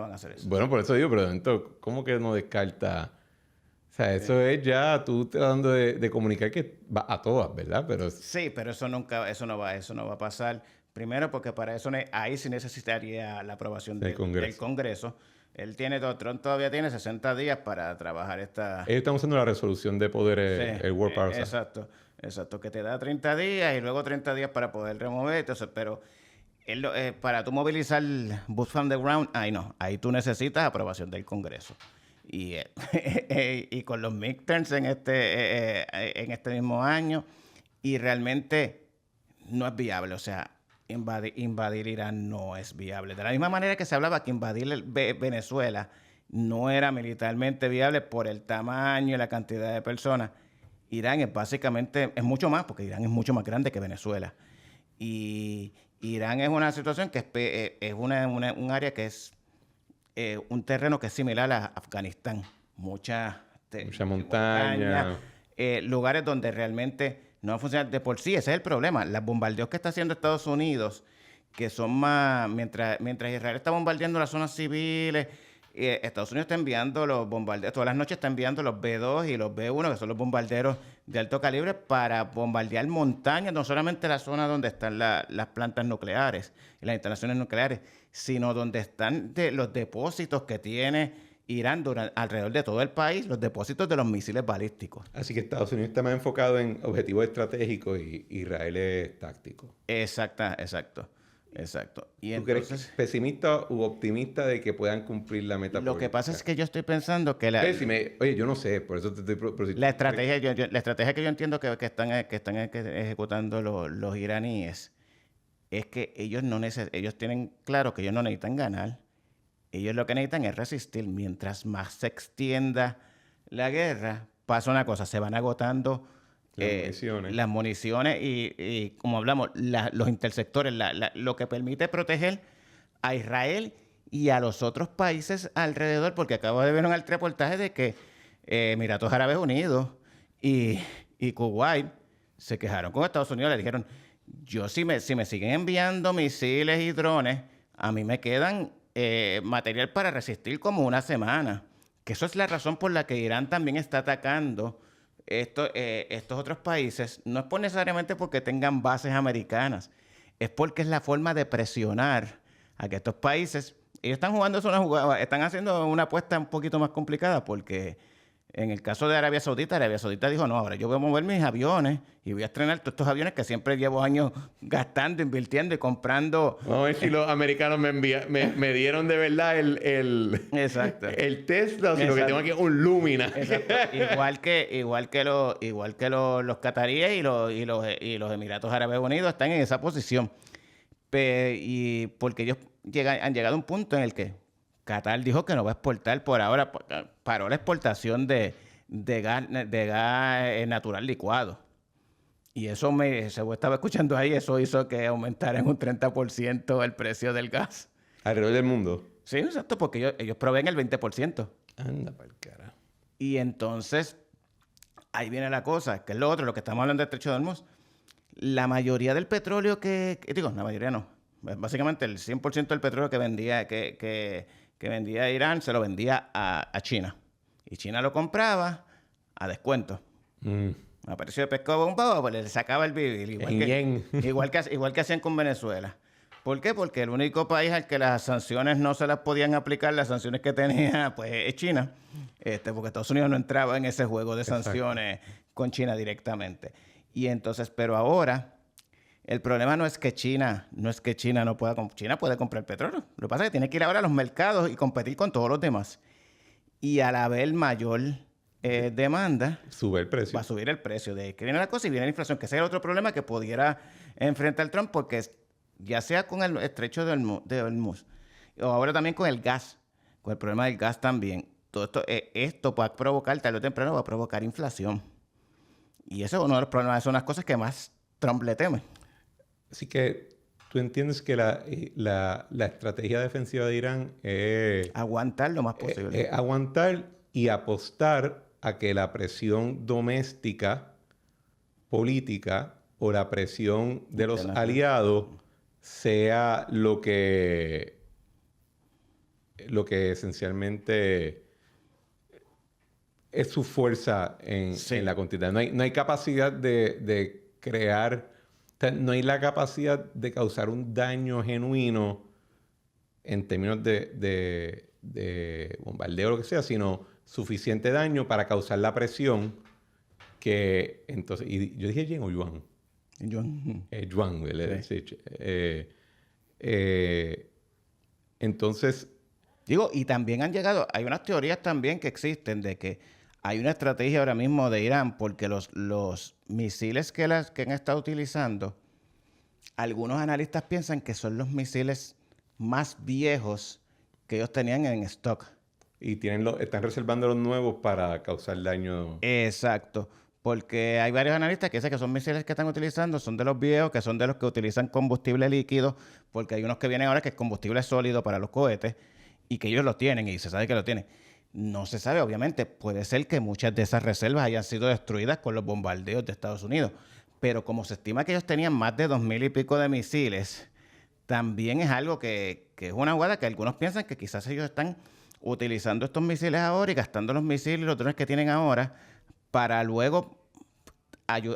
van a hacer eso. Bueno, por eso digo, pero entonces, ¿cómo que no descarta? O sea, eso es ya tú tratando de comunicar que va a todas, ¿verdad? Pero... Sí, pero eso no va a pasar. Primero porque para eso ahí sí necesitaría la aprobación del Congreso. Trump todavía tiene 60 días para trabajar esta... Ellos están usando la resolución de poder, el World Power. Exacto, que te da 30 días y luego 30 días para poder remover. Entonces, pero para tú movilizar boots on the ground, ahí tú necesitas aprobación del Congreso. Y con los midterms en este mismo año, y realmente no es viable. O sea, invadir Irán no es viable. De la misma manera que se hablaba que invadir Venezuela no era militarmente viable por el tamaño y la cantidad de personas. Irán es mucho más, porque Irán es mucho más grande que Venezuela. Y Irán es una situación que es un área que es un terreno que es similar a Afganistán. Mucha montaña. Lugares donde realmente no va a funcionar de por sí. Ese es el problema. Los bombardeos que está haciendo Estados Unidos, que son más... Mientras Israel está bombardeando las zonas civiles, Estados Unidos está enviando los bombarderos... Todas las noches está enviando los B-2 y los B-1, que son los bombarderos de alto calibre, para bombardear montañas, no solamente la zona donde están las plantas nucleares y las instalaciones nucleares, sino donde están los depósitos que tiene Irán alrededor de todo el país, los depósitos de los misiles balísticos. Así que Estados Unidos está más enfocado en objetivos estratégicos y Israel es táctico. Exacto. Y ¿Tú crees que es pesimista u optimista de que puedan cumplir la meta política? Lo que pasa es que yo estoy pensando que oye, yo no sé, por eso te estoy... La estrategia que yo entiendo que están ejecutando los iraníes es que ellos tienen claro que ellos no necesitan ganar. Ellos lo que necesitan es resistir. Mientras más se extienda la guerra, pasa una cosa, se van agotando las municiones y como hablamos, los interceptores, lo que permite proteger a Israel y a los otros países alrededor, porque acabo de ver un reportaje de que Emiratos Árabes Unidos y Kuwait se quejaron con Estados Unidos, le dijeron, si me siguen enviando misiles y drones, a mí me quedan material para resistir como una semana. Que eso es la razón por la que Irán también está atacando estos otros países, no es por necesariamente porque tengan bases americanas, es porque es la forma de presionar a que estos países, ellos están jugando una jugada, están haciendo una apuesta un poquito más complicada porque en el caso de Arabia Saudita dijo, no, ahora yo voy a mover mis aviones y voy a estrenar todos estos aviones que siempre llevo años gastando, invirtiendo y comprando. Vamos a ver si los americanos me dieron de verdad Exacto. el Tesla, o si lo que tengo aquí es un Lumina. Exacto. igual que los cataríes y los Emiratos Árabes Unidos están en esa posición. Y porque ellos han llegado a un punto en el que Qatar dijo que no va a exportar por ahora, paró la exportación de gas natural licuado. Y eso se estaba escuchando ahí, eso hizo que aumentara en un 30% el precio del gas. Alrededor del mundo. Sí, exacto, porque ellos proveen el 20%. Anda pa'l cara. Y entonces, ahí viene la cosa, que es lo otro, lo que estamos hablando del Estrecho de Hormuz. La mayoría del petróleo digo, la mayoría no. Básicamente el 100% del petróleo que vendía Irán se lo vendía a China. Y China lo compraba a descuento. A precio de pescado bombado, pues le sacaba el vivir. Igual que hacían con Venezuela. ¿Por qué? Porque el único país al que las sanciones no se las podían aplicar, las sanciones que tenía, pues es China. Porque Estados Unidos no entraba en ese juego de sanciones con China directamente. Y entonces, pero ahora, el problema no es que China no pueda comprar. China puede comprar petróleo. Lo que pasa es que tiene que ir ahora a los mercados y competir con todos los demás. Y al haber mayor demanda, sube el precio. Va a subir el precio. De que viene la cosa y viene la inflación, que ese es el otro problema que pudiera enfrentar Trump, porque ya sea con el estrecho de Hormuz, o ahora también con el gas, con el problema del gas también, todo esto va a provocar, tarde o temprano, va a provocar inflación. Y eso es uno de los problemas, son las cosas que más Trump le teme. Así que tú entiendes que la estrategia defensiva de Irán es aguantar lo más posible. Aguantar y apostar a que la presión doméstica, política o la presión de los aliados sea lo que esencialmente es su fuerza en la contienda. No hay capacidad de crear, o sea, no hay la capacidad de causar un daño genuino en términos de bombardeo o lo que sea, sino suficiente daño para causar la presión que entonces... Y yo dije Yen o Yuan. Yuan, ¿verdad? Sí. Entonces... Digo, y también hay unas teorías también que existen de que hay una estrategia ahora mismo de Irán porque los misiles que han estado utilizando, algunos analistas piensan que son los misiles más viejos que ellos tenían en stock. Y están reservando los nuevos para causar daño. Exacto. Porque hay varios analistas que dicen que son misiles que están utilizando, son de los viejos, que son de los que utilizan combustible líquido, porque hay unos que vienen ahora que es combustible sólido para los cohetes, y que ellos lo tienen, y se sabe que lo tienen. No se sabe, obviamente. Puede ser que muchas de esas reservas hayan sido destruidas con los bombardeos de Estados Unidos. Pero como se estima que ellos tenían más de 2,000 y pico de misiles, también es algo que es una jugada que algunos piensan que quizás ellos están utilizando estos misiles ahora y gastando los misiles y los drones que tienen ahora para luego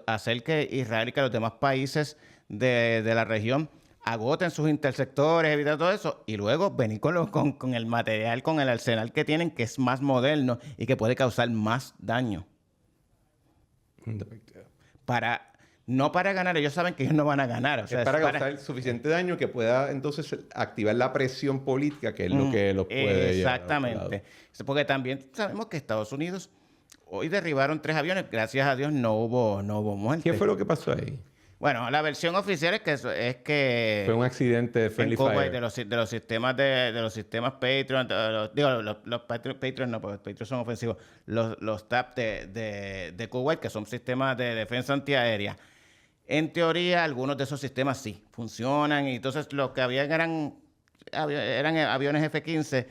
hacer que Israel y que los demás países de la región agoten sus interceptores, evitar todo eso, y luego venir con el material, con el arsenal que tienen, que es más moderno y que puede causar más daño. No para ganar, ellos saben que ellos no van a ganar. O sea, es para causar suficiente daño que pueda entonces activar la presión política, que es lo que los puede llevar. Exactamente. Porque también sabemos que Estados Unidos hoy derribaron 3 aviones, gracias a Dios no hubo muerte. ¿Qué fue lo que pasó ahí? Bueno, la versión oficial es que fue un accidente de friendly fire de los sistemas Patriot, los Patriot no, porque los Patriot son ofensivos, los TAP de Kuwait, que son sistemas de defensa antiaérea. En teoría, algunos de esos sistemas sí funcionan, y entonces lo que había eran aviones F-15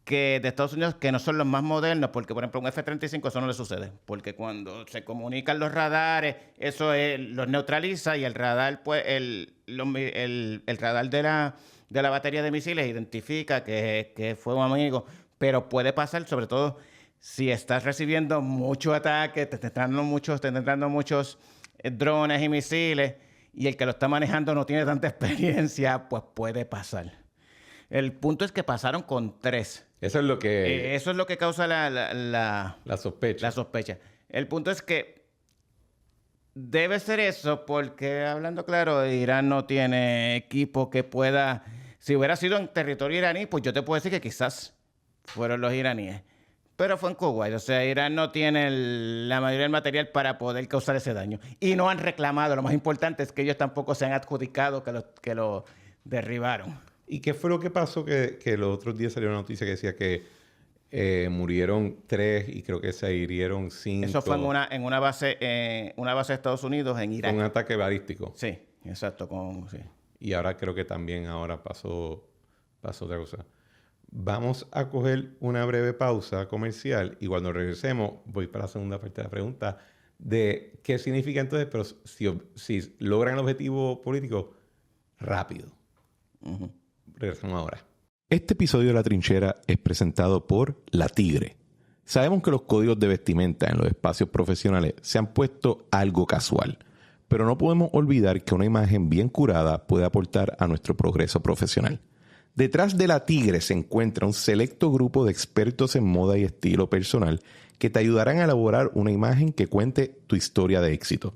que de Estados Unidos que no son los más modernos, porque por ejemplo un F-35 eso no le sucede, porque cuando se comunican los radares, eso los neutraliza, y el radar, pues el radar de la batería de misiles identifica que fue un amigo, pero puede pasar, sobre todo si estás recibiendo mucho ataque, te están entrando muchos drones y misiles, y el que lo está manejando no tiene tanta experiencia, pues puede pasar. El punto es que pasaron con 3. Eso es lo que... Eso es lo que causa la sospecha. la sospecha. El punto es que debe ser eso porque, hablando claro, Irán no tiene equipo que pueda... Si hubiera sido en territorio iraní, pues yo te puedo decir que quizás fueron los iraníes. Pero fue en Kuwait. O sea, Irán no tiene la mayoría del material para poder causar ese daño. Y no han reclamado. Lo más importante es que ellos tampoco se han adjudicado que lo derribaron. ¿Y qué fue lo que pasó? Que los otros días salió una noticia que decía que murieron 3 y creo que se hirieron 5. Eso fue en una base de Estados Unidos en Irak. Un ataque balístico. Sí, exacto. Sí. Y ahora creo que también pasó otra cosa. Vamos a coger una breve pausa comercial y cuando regresemos voy para la segunda parte de la pregunta de qué significa entonces, pero si logran el objetivo político, rápido. Uh-huh. Regresamos ahora. Este episodio de La Trinchera es presentado por La Tigre. Sabemos que los códigos de vestimenta en los espacios profesionales se han puesto algo casual, pero no podemos olvidar que una imagen bien curada puede aportar a nuestro progreso profesional. Detrás de La Tigre se encuentra un selecto grupo de expertos en moda y estilo personal que te ayudarán a elaborar una imagen que cuente tu historia de éxito.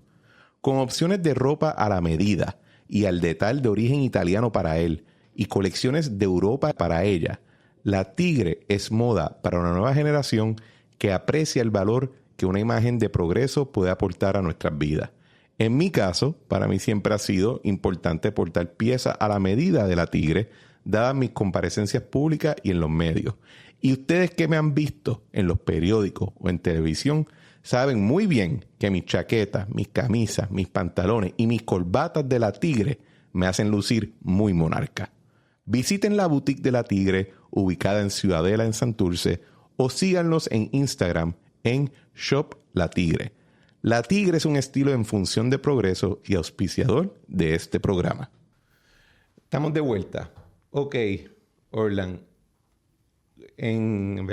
Con opciones de ropa a la medida y al detalle de origen italiano para él y colecciones de Europa para ella, La Tigre es moda para una nueva generación que aprecia el valor que una imagen de progreso puede aportar a nuestras vidas. En mi caso, para mí siempre ha sido importante portar piezas a la medida de La Tigre, dadas mis comparecencias públicas y en los medios. Y ustedes que me han visto en los periódicos o en televisión, saben muy bien que mis chaquetas, mis camisas, mis pantalones y mis corbatas de La Tigre me hacen lucir muy monarca. Visiten la boutique de La Tigre, ubicada en Ciudadela, en Santurce, o síganlos en Instagram en Shop La Tigre. La Tigre es un estilo en función de progreso y auspiciador de este programa. Estamos de vuelta. Ok, Orlan, en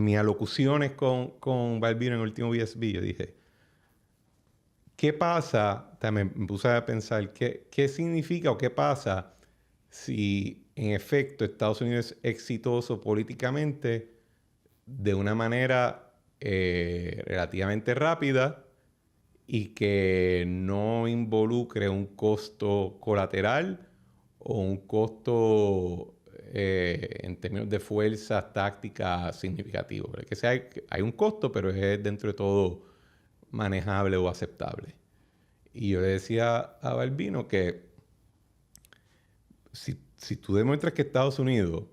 mis alocuciones con Balbino en el último BSB, yo dije, ¿qué pasa? También me puse a pensar, ¿qué significa o qué pasa si en efecto Estados Unidos es exitoso políticamente de una manera relativamente rápida y que no involucre un costo colateral o un costo en términos de fuerzas tácticas significativo? Que hay un costo, pero es dentro de todo manejable o aceptable. Y yo le decía a Balbino que si tú demuestras que Estados Unidos,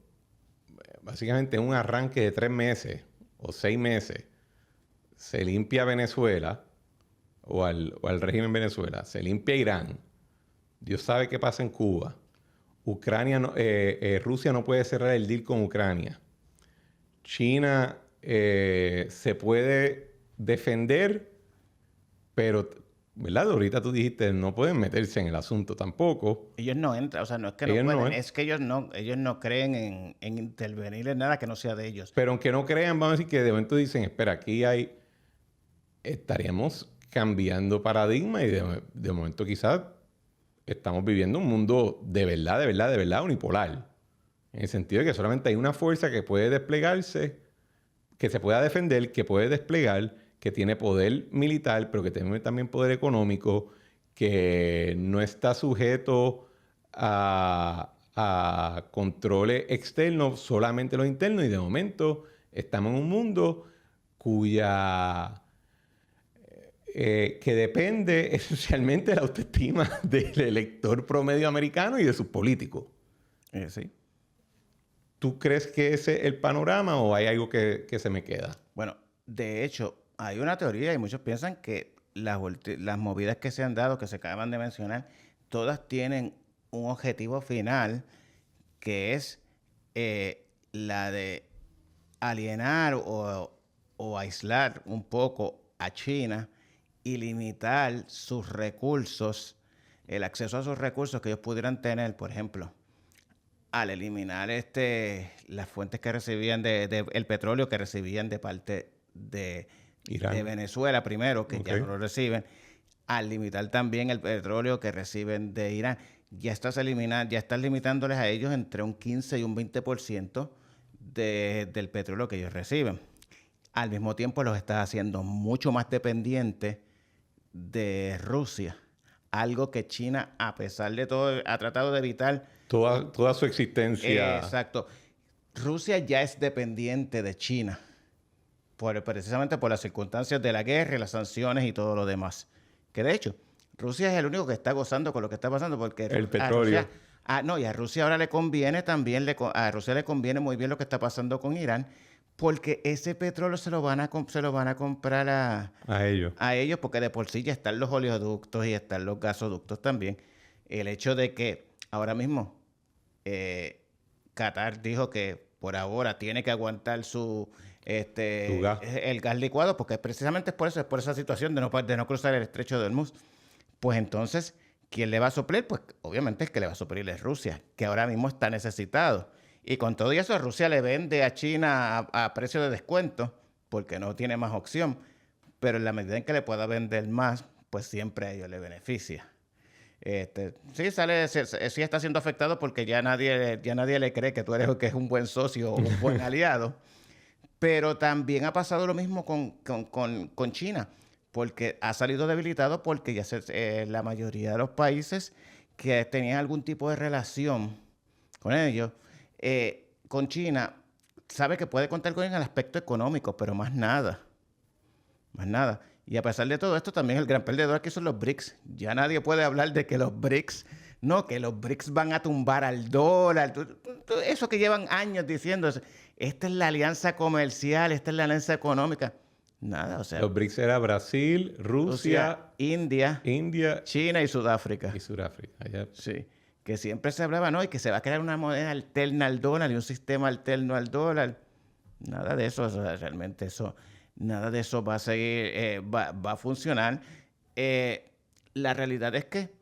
básicamente en un arranque de 3 meses o 6 meses, se limpia Venezuela o al régimen Venezuela, se limpia Irán, Dios sabe qué pasa en Cuba, Rusia no puede cerrar el deal con Ucrania, China se puede defender, pero, ¿verdad? Ahorita tú dijiste, no pueden meterse en el asunto tampoco. Ellos no entran, o sea, no es que no pueden, es que ellos no creen en intervenir en nada que no sea de ellos. Pero aunque no crean, vamos a decir que de momento dicen, espera, estaríamos cambiando paradigma y de momento quizás estamos viviendo un mundo de verdad unipolar. En el sentido de que solamente hay una fuerza que puede desplegarse, que se pueda defender, que puede desplegar, que tiene poder militar, pero que tiene también poder económico, que no está sujeto a controles externos, solamente los internos. Y de momento estamos en un mundo que depende esencialmente de la autoestima del elector promedio americano y de sus políticos. Sí. ¿Tú crees que ese es el panorama o hay algo que se me queda? Bueno, de hecho, hay una teoría y muchos piensan que las movidas que se han dado, que se acaban de mencionar, todas tienen un objetivo final que es la de alienar o aislar un poco a China y limitar sus recursos, el acceso a sus recursos que ellos pudieran tener, por ejemplo, al eliminar las fuentes que recibían el petróleo que recibían de parte de Venezuela primero, que ya no lo reciben, al limitar también el petróleo que reciben de Irán, ya estás limitándoles a ellos entre un 15 y un 20% del petróleo que ellos reciben. Al mismo tiempo los estás haciendo mucho más dependientes de Rusia, algo que China, a pesar de todo, ha tratado de evitar. Toda su existencia. Exacto. Rusia ya es dependiente de China, precisamente por las circunstancias de la guerra, las sanciones y todo lo demás. Que de hecho, Rusia es el único que está gozando con lo que está pasando, porque el petróleo. Y a Rusia ahora le conviene también, a Rusia le conviene muy bien lo que está pasando con Irán, porque ese petróleo se lo van a comprar a ellos. A ellos, porque de por sí ya están los oleoductos y están los gasoductos también. El hecho de que ahora mismo Qatar dijo que por ahora tiene que aguantar el gas licuado, porque precisamente es por esa situación de no cruzar el estrecho de Hormuz. Pues entonces, ¿quién le va a suplir? Pues obviamente el que le va a suplir es Rusia, que ahora mismo está necesitado. Y con todo eso, Rusia le vende a China a precio de descuento, porque no tiene más opción. Pero en la medida en que le pueda vender más, pues siempre a ellos le beneficia. Sí está siendo afectado porque ya nadie le cree que tú eres que es un buen socio o un buen aliado. Pero también ha pasado lo mismo con China, porque ha salido debilitado porque ya la mayoría de los países que tenían algún tipo de relación con ellos, con China, sabe que puede contar con ellos en el aspecto económico, pero más nada. Más nada. Y a pesar de todo esto, también el gran perdedor aquí son los BRICS. Ya nadie puede hablar de que los BRICS van a tumbar al dólar. Eso que llevan años diciendo, esta es la alianza comercial, esta es la alianza económica. Nada, o sea. Los BRICS era Brasil, Rusia, India, China y Sudáfrica. Allá. Sí. Que siempre se hablaba, ¿no? Y que se va a crear una moneda alterna al dólar y un sistema alterno al dólar. Nada de eso, realmente eso. Nada de eso va a seguir, va a funcionar. La realidad es que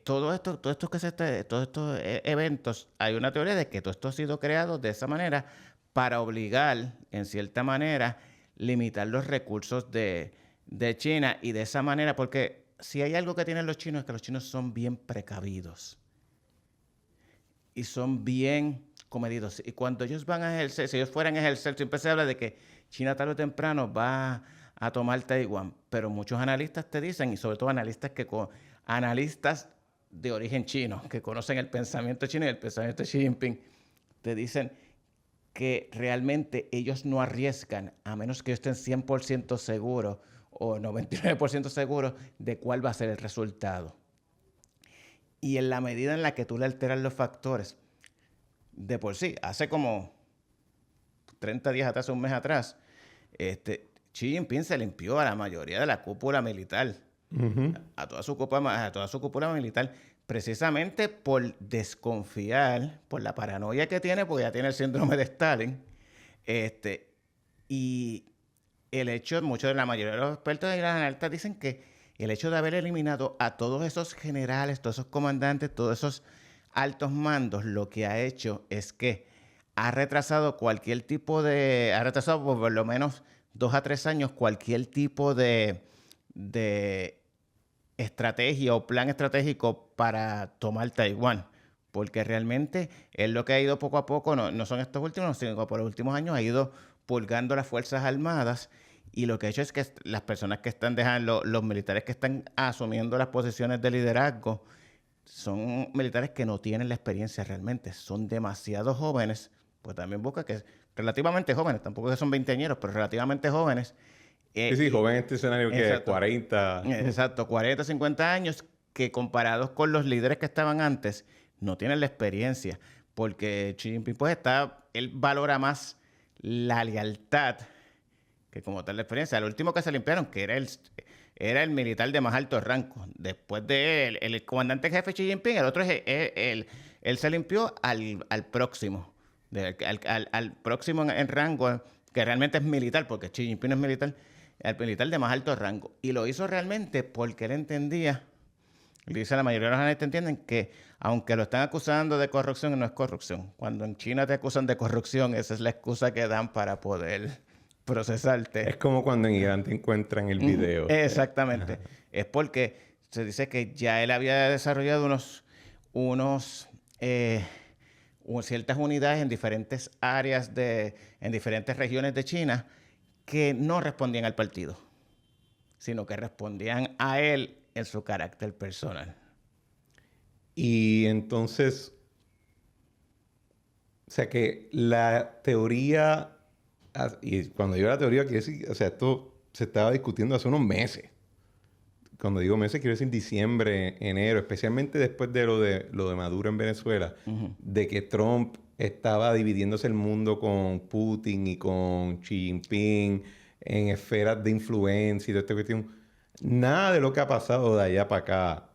todos estos eventos, hay una teoría de que todo esto ha sido creado de esa manera para obligar, en cierta manera, limitar los recursos de China y de esa manera, porque si hay algo que tienen los chinos es que los chinos son bien precavidos y son bien comedidos. Y cuando ellos van a ejercer, si ellos fueran a ejercer, siempre se habla de que China tarde o temprano va a tomar Taiwán, pero muchos analistas te dicen, y sobre todo analistas de origen chino, que conocen el pensamiento chino y el pensamiento de Xi Jinping, te dicen que realmente ellos no arriesgan, a menos que estén 100% seguros o 99% seguros de cuál va a ser el resultado. Y en la medida en la que tú le alteras los factores, de por sí, hace como 30 días atrás, un mes atrás, Xi Jinping se limpió a la mayoría de la cúpula militar, a toda su cúpula militar, precisamente por desconfiar, por la paranoia que tiene, porque ya tiene el síndrome de Stalin, y el hecho, la mayoría de los expertos de las analistas dicen que el hecho de haber eliminado a todos esos generales, todos esos comandantes, todos esos altos mandos, lo que ha hecho es que ha retrasado por lo menos 2 a 3 años cualquier tipo de estrategia o plan estratégico para tomar Taiwán. Porque realmente él lo que ha ido poco a poco, no son estos últimos, sino que por los últimos años ha ido purgando las Fuerzas Armadas, y lo que ha hecho es que las personas que están dejando, los militares que están asumiendo las posiciones de liderazgo, son militares que no tienen la experiencia realmente, son demasiado jóvenes, pues también busca que relativamente jóvenes, tampoco que son veinteañeros, pero relativamente jóvenes. Sí, joven en este escenario que es 40. Exacto, 40, 50 años, que comparados con los líderes que estaban antes, no tienen la experiencia, porque Xi Jinping pues él valora más la lealtad que como tal la experiencia. El último que se limpiaron, que era el militar de más alto rango. Después de él, el comandante jefe Xi Jinping, el otro él se limpió al próximo, al próximo en rango, que realmente es militar, porque Xi Jinping no es militar, el militar de más alto rango. Y lo hizo realmente porque él entendía Dice la mayoría de los analistas entienden que aunque lo están acusando de corrupción, no es corrupción. Cuando en China te acusan de corrupción, esa es la excusa que dan para poder procesarte. Es como cuando en Irán te encuentran el video. Exactamente. Es porque se dice que ya él había desarrollado ciertas unidades en diferentes áreas en diferentes regiones de China que no respondían al partido, sino que respondían a él en su carácter personal. Y entonces, o sea que la teoría, y cuando digo la teoría, quiere decir, o sea, esto se estaba discutiendo hace unos meses. Cuando digo meses, quiero decir diciembre, enero, especialmente después de lo de Maduro en Venezuela, de que Trump estaba dividiéndose el mundo con Putin y con Xi Jinping en esferas de influencia y toda esta cuestión. Nada de lo que ha pasado de allá para acá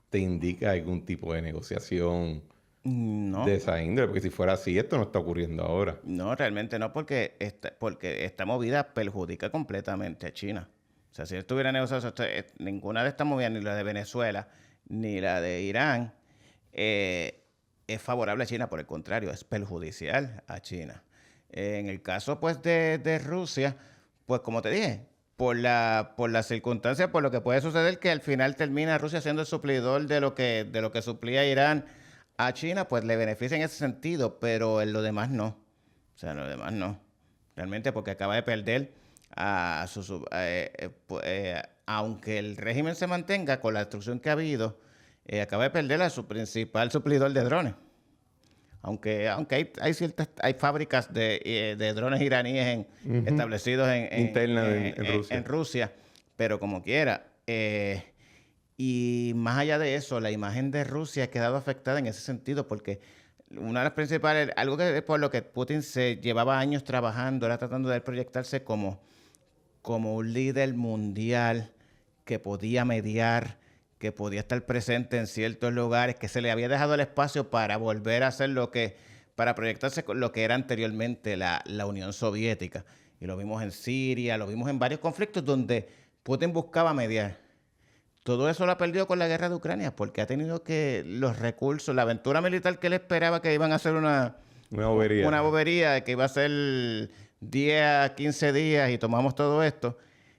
te indica algún tipo de negociación No. de esa índole, porque si fuera así, esto no está ocurriendo ahora. No, realmente no, porque esta movida perjudica completamente a China. O sea, si estuviera negociando, ninguna de estas movidas, ni la de Venezuela, ni la de Irán, es favorable a China. Por el contrario, es perjudicial a China. En el caso, pues, de Rusia, pues, como te dije, por las circunstancias, por lo que puede suceder, que al final termina Rusia siendo el suplidor de lo que suplía Irán a China, pues le beneficia en ese sentido, pero en lo demás no. O sea, en lo demás no. Realmente porque acaba de perder aunque el régimen se mantenga con la destrucción que ha habido, acaba de perder a su principal suplidor de drones. Aunque hay fábricas de drones iraníes establecidos en Rusia, pero como quiera. Y más allá de eso, la imagen de Rusia ha quedado afectada en ese sentido porque una de las principales, algo que por lo que Putin se llevaba años trabajando, era tratando de proyectarse como un líder mundial que podía mediar, que podía estar presente en ciertos lugares, que se le había dejado el espacio para volver a hacer para proyectarse con lo que era anteriormente la Unión Soviética. Y lo vimos en Siria, lo vimos en varios conflictos donde Putin buscaba mediar. Todo eso lo ha perdido con la guerra de Ucrania, porque ha tenido que los recursos, la aventura militar que él esperaba que iban a hacer una bobería, que iba a ser 10 a 15 días y tomamos todo esto,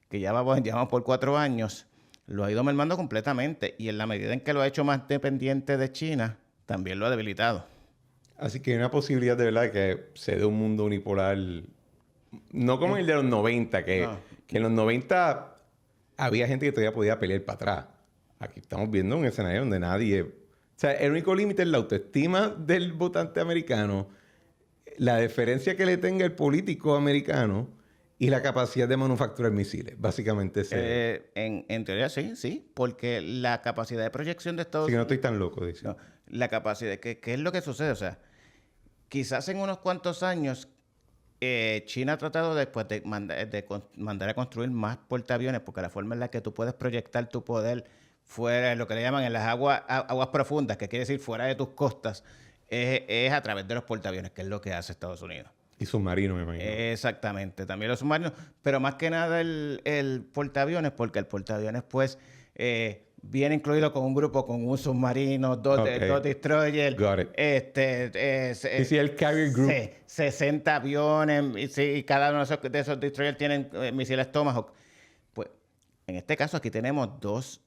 que ya vamos por 4 años, lo ha ido mermando completamente. Y en la medida en que lo ha hecho más dependiente de China, también lo ha debilitado. Así que hay una posibilidad de verdad que se dé un mundo unipolar, no como el de los 90, que en los 90 había gente que todavía podía pelear para atrás. Aquí estamos viendo un escenario donde nadie... O sea, el único límite es la autoestima del votante americano, la deferencia que le tenga el político americano y la capacidad de manufacturar misiles. Básicamente en teoría sí, porque la capacidad de proyección de Estados Unidos... Así que no estoy tan loco, dice. No, la capacidad... ¿Qué es lo que sucede? O sea, quizás en unos cuantos años China ha tratado después de mandar a construir más portaaviones, porque la forma en la que tú puedes proyectar tu poder fuera, lo que le llaman en las aguas profundas, que quiere decir fuera de tus costas, es a través de los portaaviones, que es lo que hace Estados Unidos. Y submarinos, me imagino. Exactamente, también los submarinos, pero más que nada el portaaviones, porque el portaaviones pues viene incluido con un grupo, con un submarino, dos destroyers. Got it. El carrier group. 60 aviones, y cada uno de esos destroyers tienen misiles Tomahawk. Pues en este caso aquí tenemos dos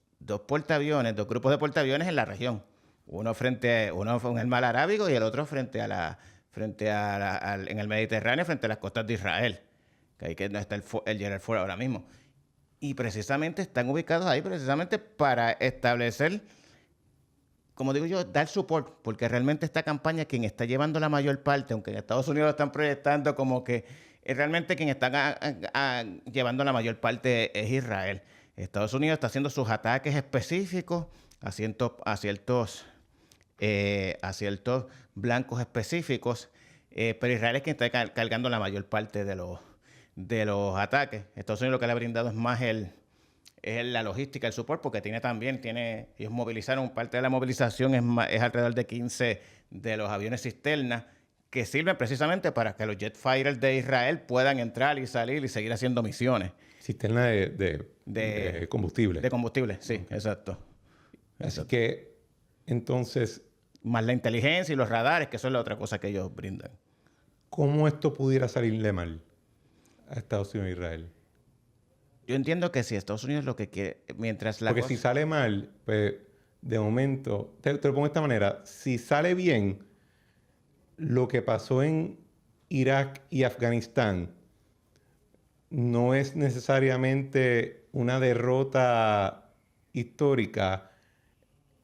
portaaviones, dos grupos de portaaviones en la región. Uno en el Mar Arábigo y el otro en el Mediterráneo, frente a las costas de Israel. Que ahí que no está el Gerald Ford ahora mismo. Y precisamente están ubicados ahí precisamente para establecer, como digo yo, dar support, porque realmente esta campaña quien está llevando la mayor parte, aunque en Estados Unidos lo están proyectando como que realmente quien está llevando la mayor parte es Israel. Estados Unidos está haciendo sus ataques específicos a ciertos blancos específicos, pero Israel es quien está cargando la mayor parte de los ataques. Estados Unidos lo que le ha brindado es más la logística, el support, porque ellos movilizaron, parte de la movilización es alrededor de 15 de los aviones cisterna que sirven precisamente para que los jet fighters de Israel puedan entrar y salir y seguir haciendo misiones. Cisterna de combustible. De combustible, sí, exacto. Así que, entonces, Más la inteligencia y los radares, que eso es la otra cosa que ellos brindan. ¿cómo esto pudiera salirle mal a Estados Unidos e Israel? Yo entiendo que si Estados Unidos lo que quiere, mientras la Porque cosa... si sale mal, pues, de momento, te lo pongo de esta manera, si sale bien, lo que pasó en Irak y Afganistán no es necesariamente una derrota histórica,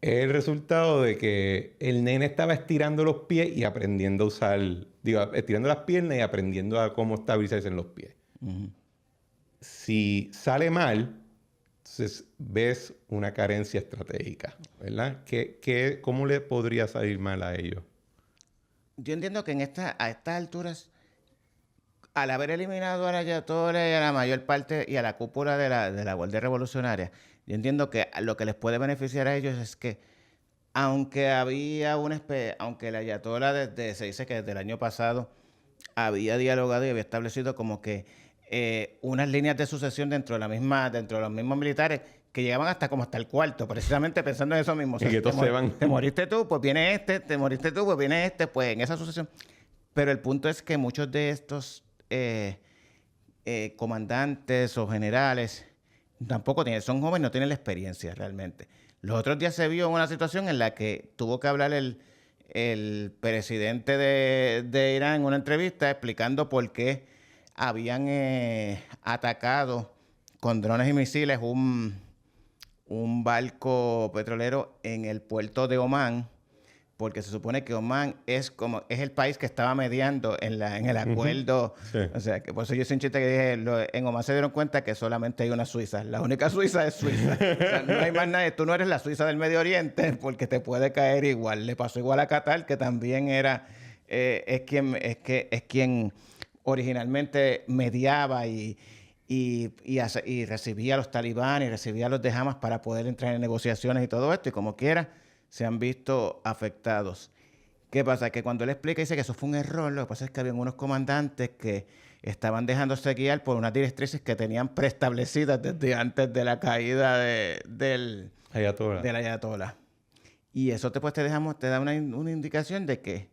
es el resultado de que el nene estaba estirando los pies y aprendiendo a usar, digo, estirando las piernas y aprendiendo a cómo estabilizarse en los pies. Ujú. Si sale mal, entonces ves una carencia estratégica, ¿verdad? ¿Cómo le podría salir mal a ellos? Yo entiendo que a estas alturas, al haber eliminado a la Ayatollah y a la mayor parte y a la cúpula de la Guardia Revolucionaria, yo entiendo que lo que les puede beneficiar a ellos es que, aunque había aunque la Ayatollah se dice que desde el año pasado había dialogado y había establecido como que unas líneas de sucesión dentro de los mismos militares que llegaban hasta el cuarto, precisamente pensando en eso mismo. O sea, Y que todos se van. te moriste tú, pues viene este, te moriste tú, pues viene este, pues en esa sucesión. Pero el punto es que muchos de estos comandantes o generales tampoco son jóvenes, no tienen la experiencia realmente. Los otros días se vio una situación en la que tuvo que hablar el presidente de Irán en una entrevista explicando por qué habían atacado con drones y misiles un barco petrolero en el puerto de Omán, porque se supone que Omán es el país que estaba mediando en el acuerdo. Sí. O sea, que por eso yo hice un chiste que dije, en Omán se dieron cuenta que solamente hay una Suiza. La única Suiza es Suiza. O sea, no hay más nadie. Tú no eres la Suiza del Medio Oriente porque te puede caer igual. Le pasó igual a Qatar, que también es quien originalmente mediaba y recibía a los talibanes y recibía a los de Hamas para poder entrar en negociaciones y todo esto, y como quiera se han visto afectados. ¿Qué pasa? Que cuando él explica, dice que eso fue un error. Lo que pasa es que había unos comandantes que estaban dejándose guiar por unas directrices que tenían preestablecidas desde antes de la caída del Ayatollah. Y eso te da una indicación de que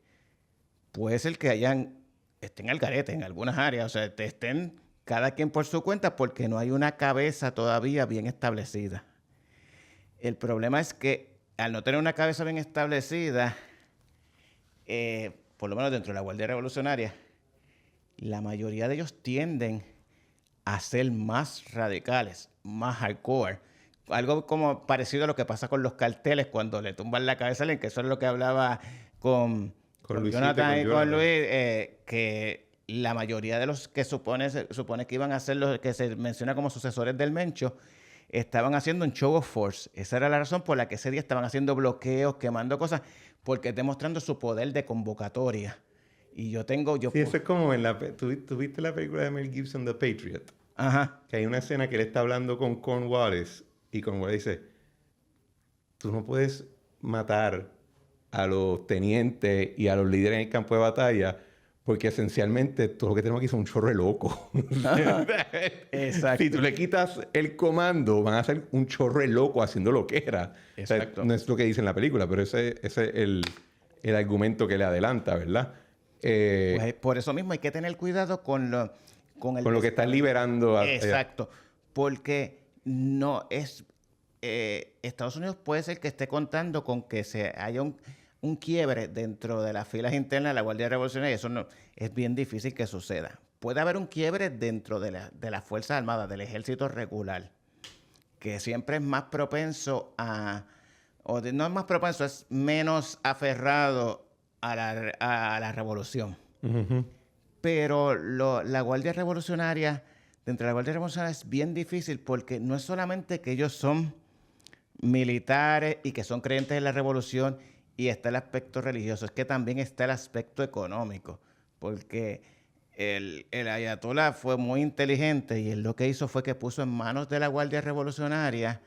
puede ser que estén al garete en algunas áreas, o sea, estén cada quien por su cuenta porque no hay una cabeza todavía bien establecida. El problema es que al no tener una cabeza bien establecida, por lo menos dentro de la Guardia Revolucionaria, la mayoría de ellos tienden a ser más radicales, más hardcore. Algo como parecido a lo que pasa con los carteles cuando le tumban la cabeza a alguien, que eso es lo que hablaba con Jonathan y con Luis, que la mayoría de los que se supone que iban a ser los que se menciona como sucesores del Mencho, estaban haciendo un show of force. Esa era la razón por la que ese día estaban haciendo bloqueos, quemando cosas, porque demostrando su poder de convocatoria. Y sí, eso es como ¿tú viste la película de Mel Gibson, The Patriot? Ajá. Que hay una escena que él está hablando con Cornwallis y Cornwallis dice, tú no puedes matar a los tenientes y a los líderes en el campo de batalla porque esencialmente todo lo que tenemos aquí son un chorro de loco. Exacto. Si tú le quitas el comando, van a ser un chorro de loco haciendo lo que era. Exacto. O sea, no es lo que dice en la película, pero ese es el argumento que le adelanta, ¿verdad? Pues por eso mismo hay que tener cuidado con lo que están liberando. Exacto. Porque no es... Estados Unidos puede ser que esté contando con que haya un quiebre dentro de las filas internas de la Guardia Revolucionaria. Eso no es bien difícil que suceda. Puede haber un quiebre dentro de las Fuerzas Armadas, del ejército regular, que siempre es más propenso no es más propenso, es menos aferrado a la revolución. Uh-huh. Pero la Guardia Revolucionaria, dentro de la Guardia Revolucionaria es bien difícil porque no es solamente que ellos son militares y que son creyentes en la revolución y está el aspecto religioso, es que también está el aspecto económico, porque el Ayatollah fue muy inteligente y él lo que hizo fue que puso en manos de la Guardia Revolucionaria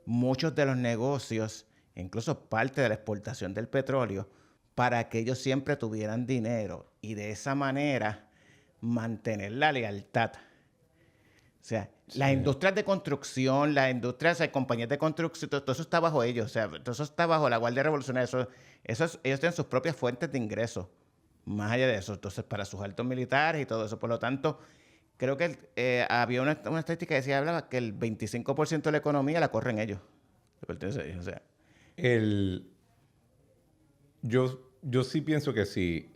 muchos de los negocios, incluso parte de la exportación del petróleo, para que ellos siempre tuvieran dinero y de esa manera mantener la lealtad. O sea, las industrias de construcción, las industrias, compañías de construcción, todo eso está bajo ellos. O sea, todo eso está bajo la Guardia Revolucionaria. Ellos tienen sus propias fuentes de ingresos. Más allá de eso, entonces, para sus altos militares y todo eso. Por lo tanto, creo que había una estadística que hablaba que el 25% de la economía la corren ellos. O sea, yo sí pienso que sí.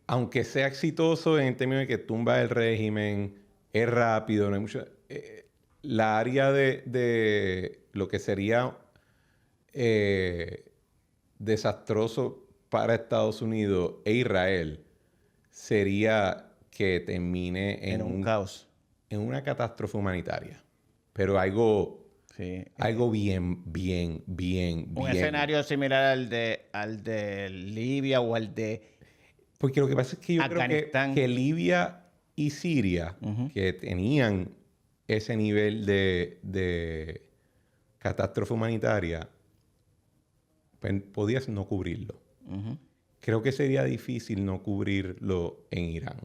Aunque sea exitoso en el término de que tumba el régimen, es rápido, no hay mucho... la área de lo que sería desastroso para Estados Unidos e Israel sería que termine en un caos. En una catástrofe humanitaria. Pero algo bien. Un escenario similar al de Libia o al de porque lo que pasa es que yo creo que Libia y Siria, que tenían ese nivel de catástrofe humanitaria, pues podías no cubrirlo. Creo que sería difícil no cubrirlo en Irán.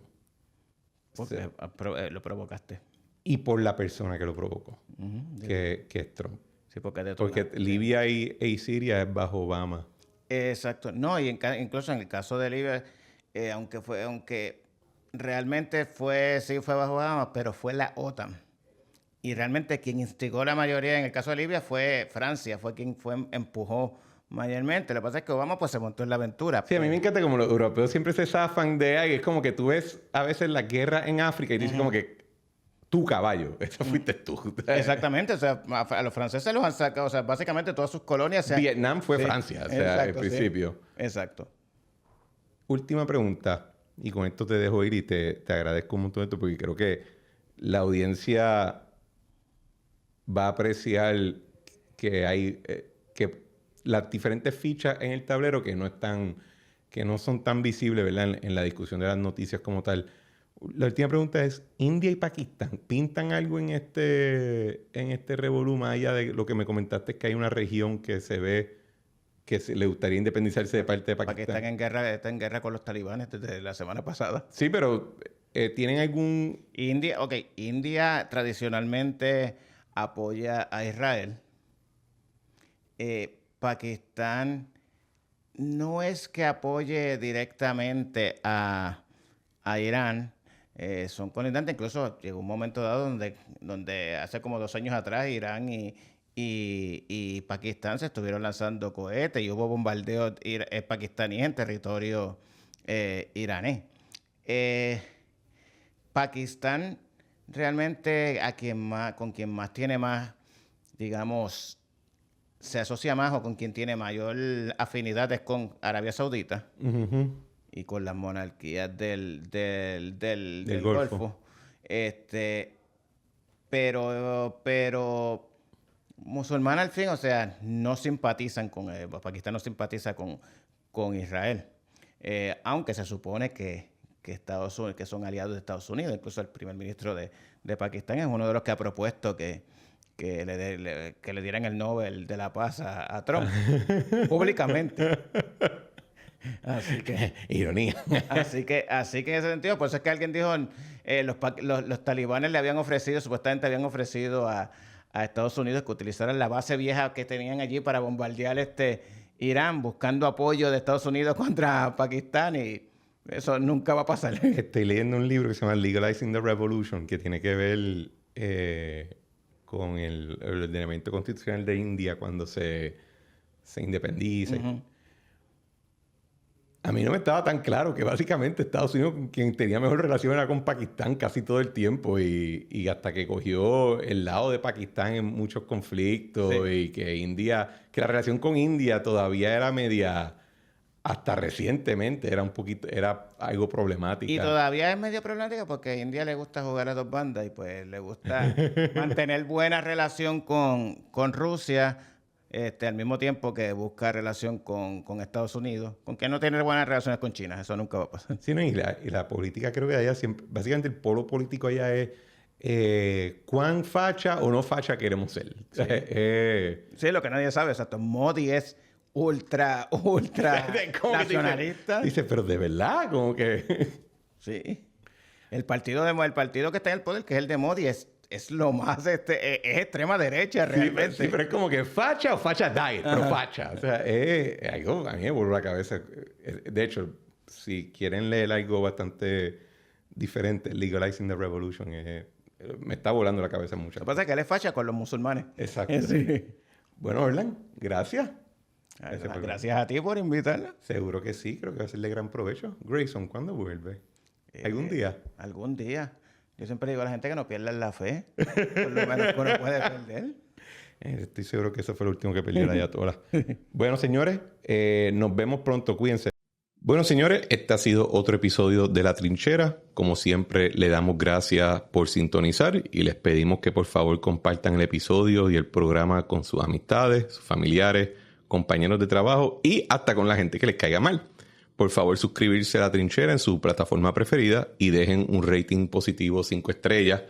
Porque lo provocaste. Y por la persona que lo provocó, que es Trump. Sí, porque Libia y Siria es bajo Obama. Exacto. No, y incluso en el caso de Libia, aunque realmente fue bajo Obama, pero fue la OTAN. Y realmente quien instigó la mayoría en el caso de Libia fue Francia, fue quien empujó mayormente. Lo que pasa es que Obama pues se montó en la aventura. Sí, a mí me encanta como los europeos siempre se zafan de ahí. Es como que tú ves a veces la guerra en África y dices como que tu caballo, esa fuiste tú. Exactamente, o sea, a los franceses los han sacado, o sea, básicamente todas sus colonias... Vietnam fue Francia, o sea, al principio. Sí. Exacto. Última pregunta, y con esto te dejo ir y te agradezco un montón esto porque creo que la audiencia va a apreciar que hay que las diferentes fichas en el tablero que no son tan visibles, ¿verdad? En la discusión de las noticias como tal. La última pregunta es, ¿India y Pakistán pintan algo en este revolú más allá de lo que me comentaste, que hay una región que se ve que le gustaría independizarse de parte de Pakistán? Pakistán está en guerra con los talibanes desde la semana pasada. Sí, pero ¿tienen algún...? India tradicionalmente apoya a Israel. Pakistán no es que apoye directamente a Irán. Son colindantes. Incluso llegó un momento dado donde hace como 2 años atrás Irán y Pakistán se estuvieron lanzando cohetes y hubo bombardeos pakistaníes en territorio iraní. Pakistán realmente con quien más tiene más, digamos, se asocia más o con quien tiene mayor afinidad es con Arabia Saudita. Y con las monarquías del Golfo. Pero musulmanes al fin, o sea, no simpatizan Pakistán no simpatiza con Israel. Aunque se supone que Estados Unidos, que son aliados de Estados Unidos. Incluso el primer ministro de Pakistán es uno de los que ha propuesto que le dieran el Nobel de la Paz a Trump públicamente. Así que ironía. Así que en ese sentido, por eso es que alguien dijo, los talibanes supuestamente habían ofrecido a Estados Unidos que utilizaran la base vieja que tenían allí para bombardear Irán, buscando apoyo de Estados Unidos contra Pakistán, y eso nunca va a pasar. Estoy leyendo un libro que se llama Legalizing the Revolution, que tiene que ver con el ordenamiento constitucional de India cuando se independiza. A mí no me estaba tan claro que básicamente Estados Unidos quien tenía mejor relación era con Pakistán casi todo el tiempo y hasta que cogió el lado de Pakistán en muchos conflictos y que la relación con India todavía era media, hasta recientemente era algo problemática. Y todavía es medio problemática porque a India le gusta jugar a 2 bandas y pues le gusta mantener buena relación con Rusia. Al mismo tiempo que busca relación con Estados Unidos, con que no tiene buenas relaciones con China. Eso nunca va a pasar. Sí, no, y la política creo que allá siempre... Básicamente el polo político allá es cuán facha o no facha queremos ser. Sí, sí, lo que nadie sabe. Exacto. Modi es ultra nacionalista. Dice, pero de verdad, como que... Sí. El partido que está en el poder, que es el de Modi, es es lo más, es extrema derecha realmente. Sí, pero es como que facha o facha diet, pero facha. O sea, algo, a mí me vuelve la cabeza. De hecho, si quieren leer algo bastante diferente, Legalizing the Revolution, me está volando la cabeza mucho. Lo que pasa es que él es facha con los musulmanes. Exacto. Sí. Bueno, Orlan, gracias. Gracias a ti por invitarla. Seguro que sí, creo que va a ser de gran provecho. Grayson, ¿cuándo vuelve? ¿Algún día? Algún día. Yo siempre digo a la gente que no pierdan la fe. Por lo menos que uno puede perder. Estoy seguro que eso fue lo último que perdió la Ayatollah. Bueno, señores, nos vemos pronto. Cuídense. Bueno, señores, este ha sido otro episodio de La Trinchera. Como siempre, le damos gracias por sintonizar y les pedimos que por favor compartan el episodio y el programa con sus amistades, sus familiares, compañeros de trabajo y hasta con la gente que les caiga mal. Por favor, suscribirse a La Trinchera en su plataforma preferida y dejen un rating positivo 5 estrellas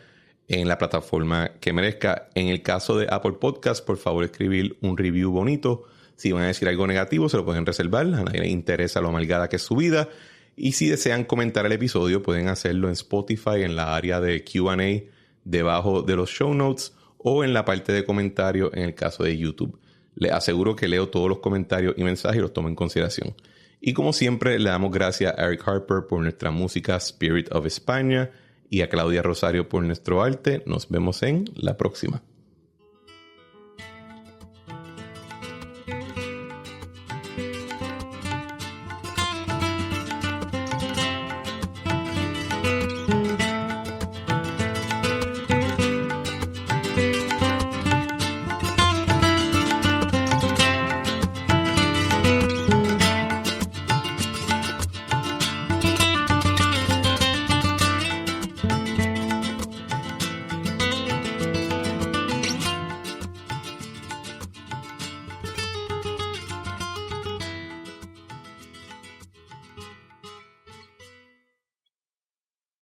en la plataforma que merezca. En el caso de Apple Podcast, por favor, escribir un review bonito. Si van a decir algo negativo, se lo pueden reservar. A nadie le interesa lo amargada que es su vida. Y si desean comentar el episodio, pueden hacerlo en Spotify, en la área de Q&A, debajo de los show notes o en la parte de comentarios en el caso de YouTube. Les aseguro que leo todos los comentarios y mensajes y los tomo en consideración. Y como siempre, le damos gracias a Eric Harper por nuestra música Spirit of España y a Claudia Rosario por nuestro arte. Nos vemos en la próxima.